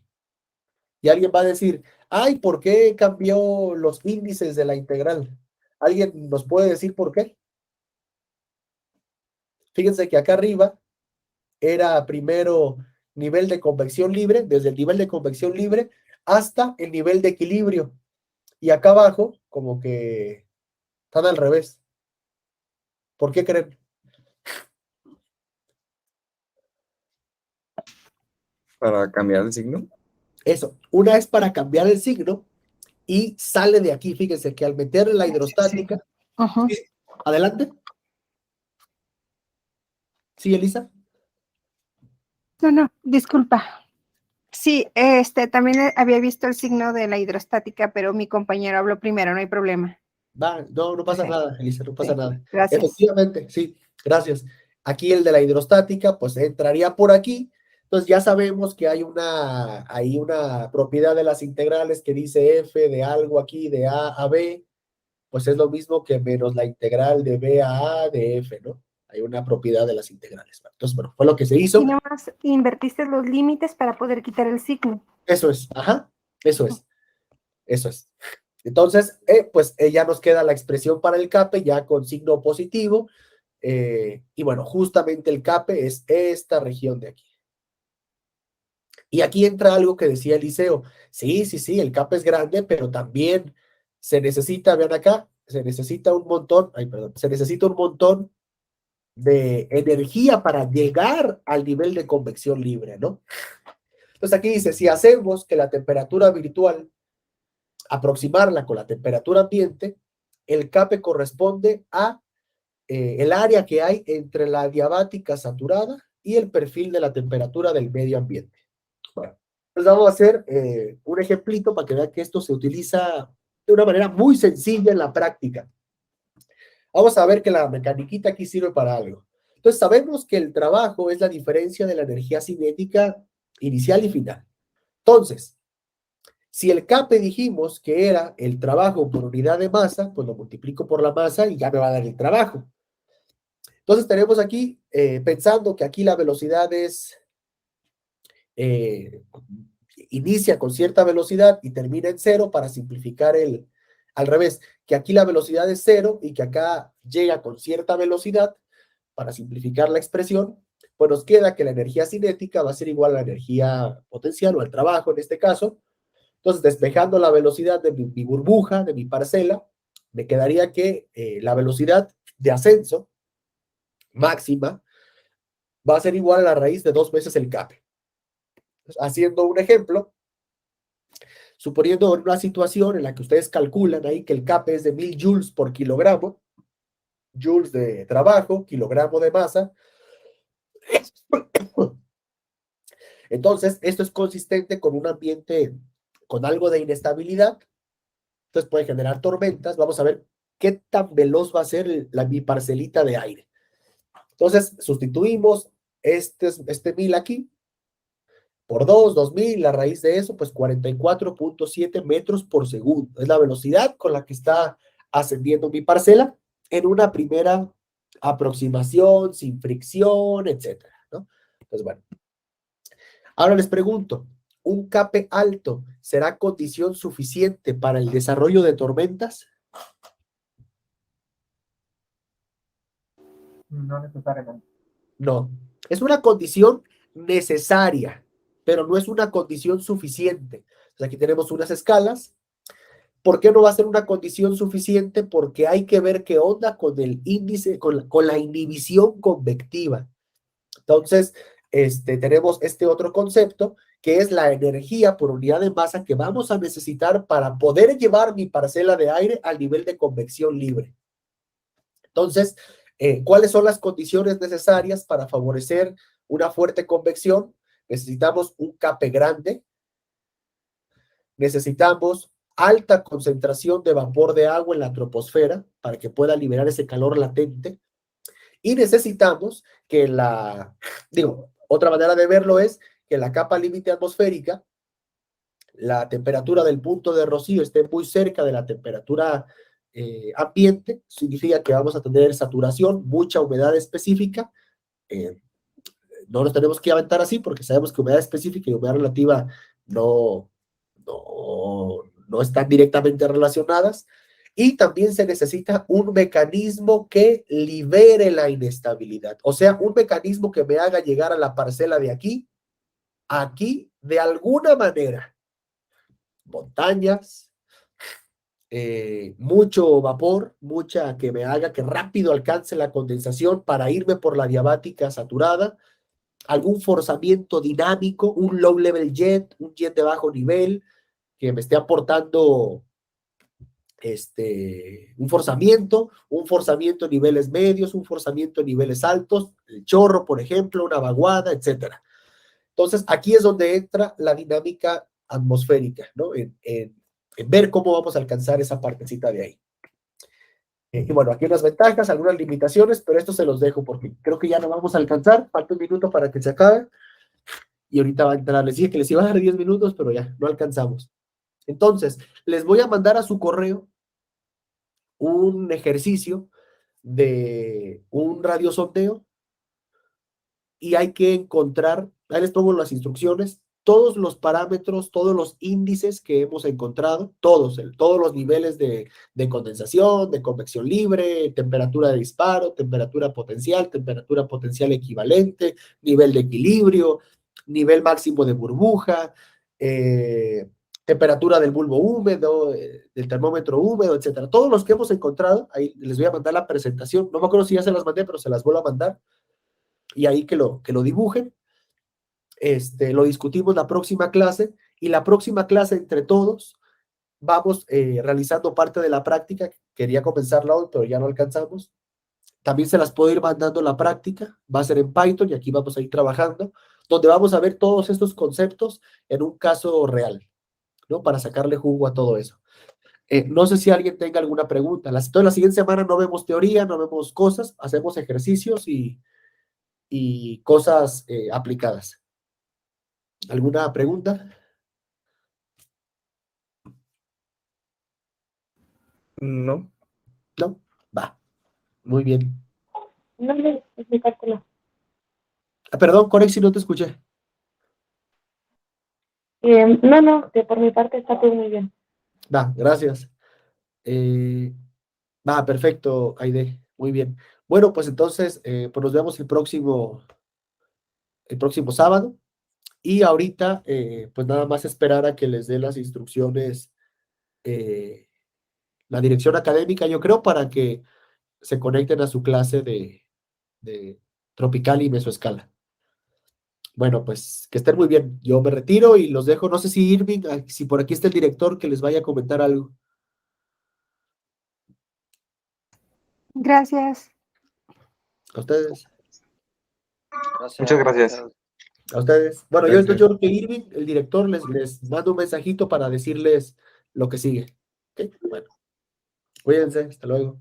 Y alguien va a decir, ay, ¿por qué cambió los índices de la integral? ¿Alguien nos puede decir por qué? Fíjense que acá arriba era primero nivel de convección libre, desde el nivel de convección libre hasta el nivel de equilibrio. Y acá abajo, como que están al revés. ¿Por qué creen? Para cambiar el signo. Eso, una es para cambiar el signo y sale de aquí. Fíjense que al meter la hidrostática, Ajá. ¿sí? Adelante. ¿Sí, Elisa? No, disculpa. Sí, también había visto el signo de la hidrostática, pero mi compañero habló primero, no hay problema. Va, no pasa Sí. nada, Elisa, no pasa Sí, nada. gracias. Efectivamente, sí, gracias. Aquí el de la hidrostática, pues entraría por aquí. Entonces ya sabemos que hay una propiedad de las integrales que dice f de algo aquí, de a b, pues es lo mismo que menos la integral de b a de f, ¿no? Hay una propiedad de las integrales. Entonces, bueno, fue lo que se hizo. Y nada más invertiste los límites para poder quitar el signo. Eso es, ajá, eso es. Eso es. Entonces, pues ya nos queda la expresión para el CAPE ya con signo positivo. Y bueno, justamente el CAPE es esta región de aquí. Y aquí entra algo que decía Eliseo. Sí, el CAPE es grande, pero también se necesita, vean acá, se necesita un montón, se necesita un montón de energía para llegar al nivel de convección libre, ¿no? Entonces aquí dice, si hacemos que la temperatura virtual, aproximarla con la temperatura ambiente, el CAPE corresponde a el área que hay entre la adiabática saturada y el perfil de la temperatura del medio ambiente. Bueno, pues vamos a hacer un ejemplito para que vean que esto se utiliza de una manera muy sencilla en la práctica. Vamos a ver que la mecaniquita aquí sirve para algo. Entonces sabemos que el trabajo es la diferencia de la energía cinética inicial y final. Entonces, si el CAPE dijimos que era el trabajo por unidad de masa, pues lo multiplico por la masa y ya me va a dar el trabajo. Entonces tenemos aquí, pensando que aquí la velocidad es, inicia con cierta velocidad y termina en 0 para simplificar al revés, que aquí la velocidad es 0 y que acá llega con cierta velocidad para simplificar la expresión, pues nos queda que la energía cinética va a ser igual a la energía potencial o al trabajo en este caso. Entonces, despejando la velocidad de mi burbuja, de mi parcela, me quedaría que la velocidad de ascenso máxima va a ser igual a la raíz de 2 veces el CAPE. Entonces, haciendo un ejemplo, suponiendo una situación en la que ustedes calculan ahí que el CAPE es de 1000 joules por kilogramo, joules de trabajo, kilogramo de masa. Entonces, esto es consistente con un ambiente con algo de inestabilidad. Entonces puede generar tormentas. Vamos a ver qué tan veloz va a ser mi parcelita de aire. Entonces, sustituimos este 1000 aquí por 2000, la raíz de eso, pues 44.7 metros por segundo. Es la velocidad con la que está ascendiendo mi parcela en una primera aproximación, sin fricción, etcétera, ¿no? Entonces, bueno. Ahora les pregunto, ¿un CAPE alto será condición suficiente para el desarrollo de tormentas? No necesariamente. No, es una condición necesaria, pero no es una condición suficiente. Entonces aquí tenemos unas escalas. ¿Por qué no va a ser una condición suficiente? Porque hay que ver qué onda con el índice, con la inhibición convectiva. Entonces, tenemos este otro concepto, que es la energía por unidad de masa que vamos a necesitar para poder llevar mi parcela de aire al nivel de convección libre. Entonces, ¿cuáles son las condiciones necesarias para favorecer una fuerte convección? Necesitamos un CAPE grande, necesitamos alta concentración de vapor de agua en la troposfera para que pueda liberar ese calor latente, y necesitamos que otra manera de verlo es que la capa límite atmosférica, la temperatura del punto de rocío esté muy cerca de la temperatura ambiente. Significa que vamos a tener saturación, mucha humedad específica. No nos tenemos que aventar así porque sabemos que humedad específica y humedad relativa no están directamente relacionadas. Y también se necesita un mecanismo que libere la inestabilidad. O sea, un mecanismo que me haga llegar a la parcela de aquí, de alguna manera. Montañas, mucho vapor, que me haga que rápido alcance la condensación para irme por la diabática saturada, algún forzamiento dinámico, un low level jet, un jet de bajo nivel, que me esté aportando un forzamiento en niveles medios, un forzamiento en niveles altos, el chorro, por ejemplo, una vaguada, etcétera. Entonces, aquí es donde entra la dinámica atmosférica, ¿no? En ver cómo vamos a alcanzar esa partecita de ahí. Y bueno, aquí unas ventajas, algunas limitaciones, pero esto se los dejo porque creo que ya no vamos a alcanzar. Falta un minuto para que se acabe. Y ahorita va a entrar. Les dije que les iba a dar 10 minutos, pero ya, no alcanzamos. Entonces, les voy a mandar a su correo un ejercicio de un radiosondeo y hay que encontrar, ahí les pongo las instrucciones, todos los parámetros, todos los índices que hemos encontrado, todos los niveles de condensación, de convección libre, temperatura de disparo, temperatura potencial equivalente, nivel de equilibrio, nivel máximo de burbuja, temperatura del bulbo húmedo, del termómetro húmedo, etcétera. Todos los que hemos encontrado, ahí les voy a mandar la presentación, no me acuerdo si ya se las mandé, pero se las vuelvo a mandar, y ahí que lo dibujen. Lo discutimos la próxima clase, y la próxima clase entre todos vamos realizando parte de la práctica. Quería comenzarla hoy, pero ya no alcanzamos. También se las puedo ir mandando la práctica, va a ser en Python y aquí vamos a ir trabajando, donde vamos a ver todos estos conceptos en un caso real, ¿no? Para sacarle jugo a todo eso. No sé si alguien tenga alguna pregunta. Entonces, la siguiente semana no vemos teoría, no vemos cosas, hacemos ejercicios y cosas aplicadas. ¿Alguna pregunta? No. ¿No? Va. Muy bien. No, es mi cálculo. Perdón, Corexi, no te escuché. No, que por mi parte está todo muy bien. Va, gracias. Va, perfecto, Aide. Muy bien. Bueno, pues entonces, pues nos vemos el próximo sábado. Y ahorita, pues nada más esperar a que les dé las instrucciones la dirección académica, yo creo, para que se conecten a su clase de tropical y mesoescala. Bueno, pues que estén muy bien. Yo me retiro y los dejo. No sé si Irving, si por aquí está el director, que les vaya a comentar algo. Gracias. A ustedes. Gracias. Muchas gracias. A ustedes. Bueno, Gracias. yo creo que Irving, el director, les mando un mensajito para decirles lo que sigue. ¿Ok? Bueno, cuídense. Hasta luego.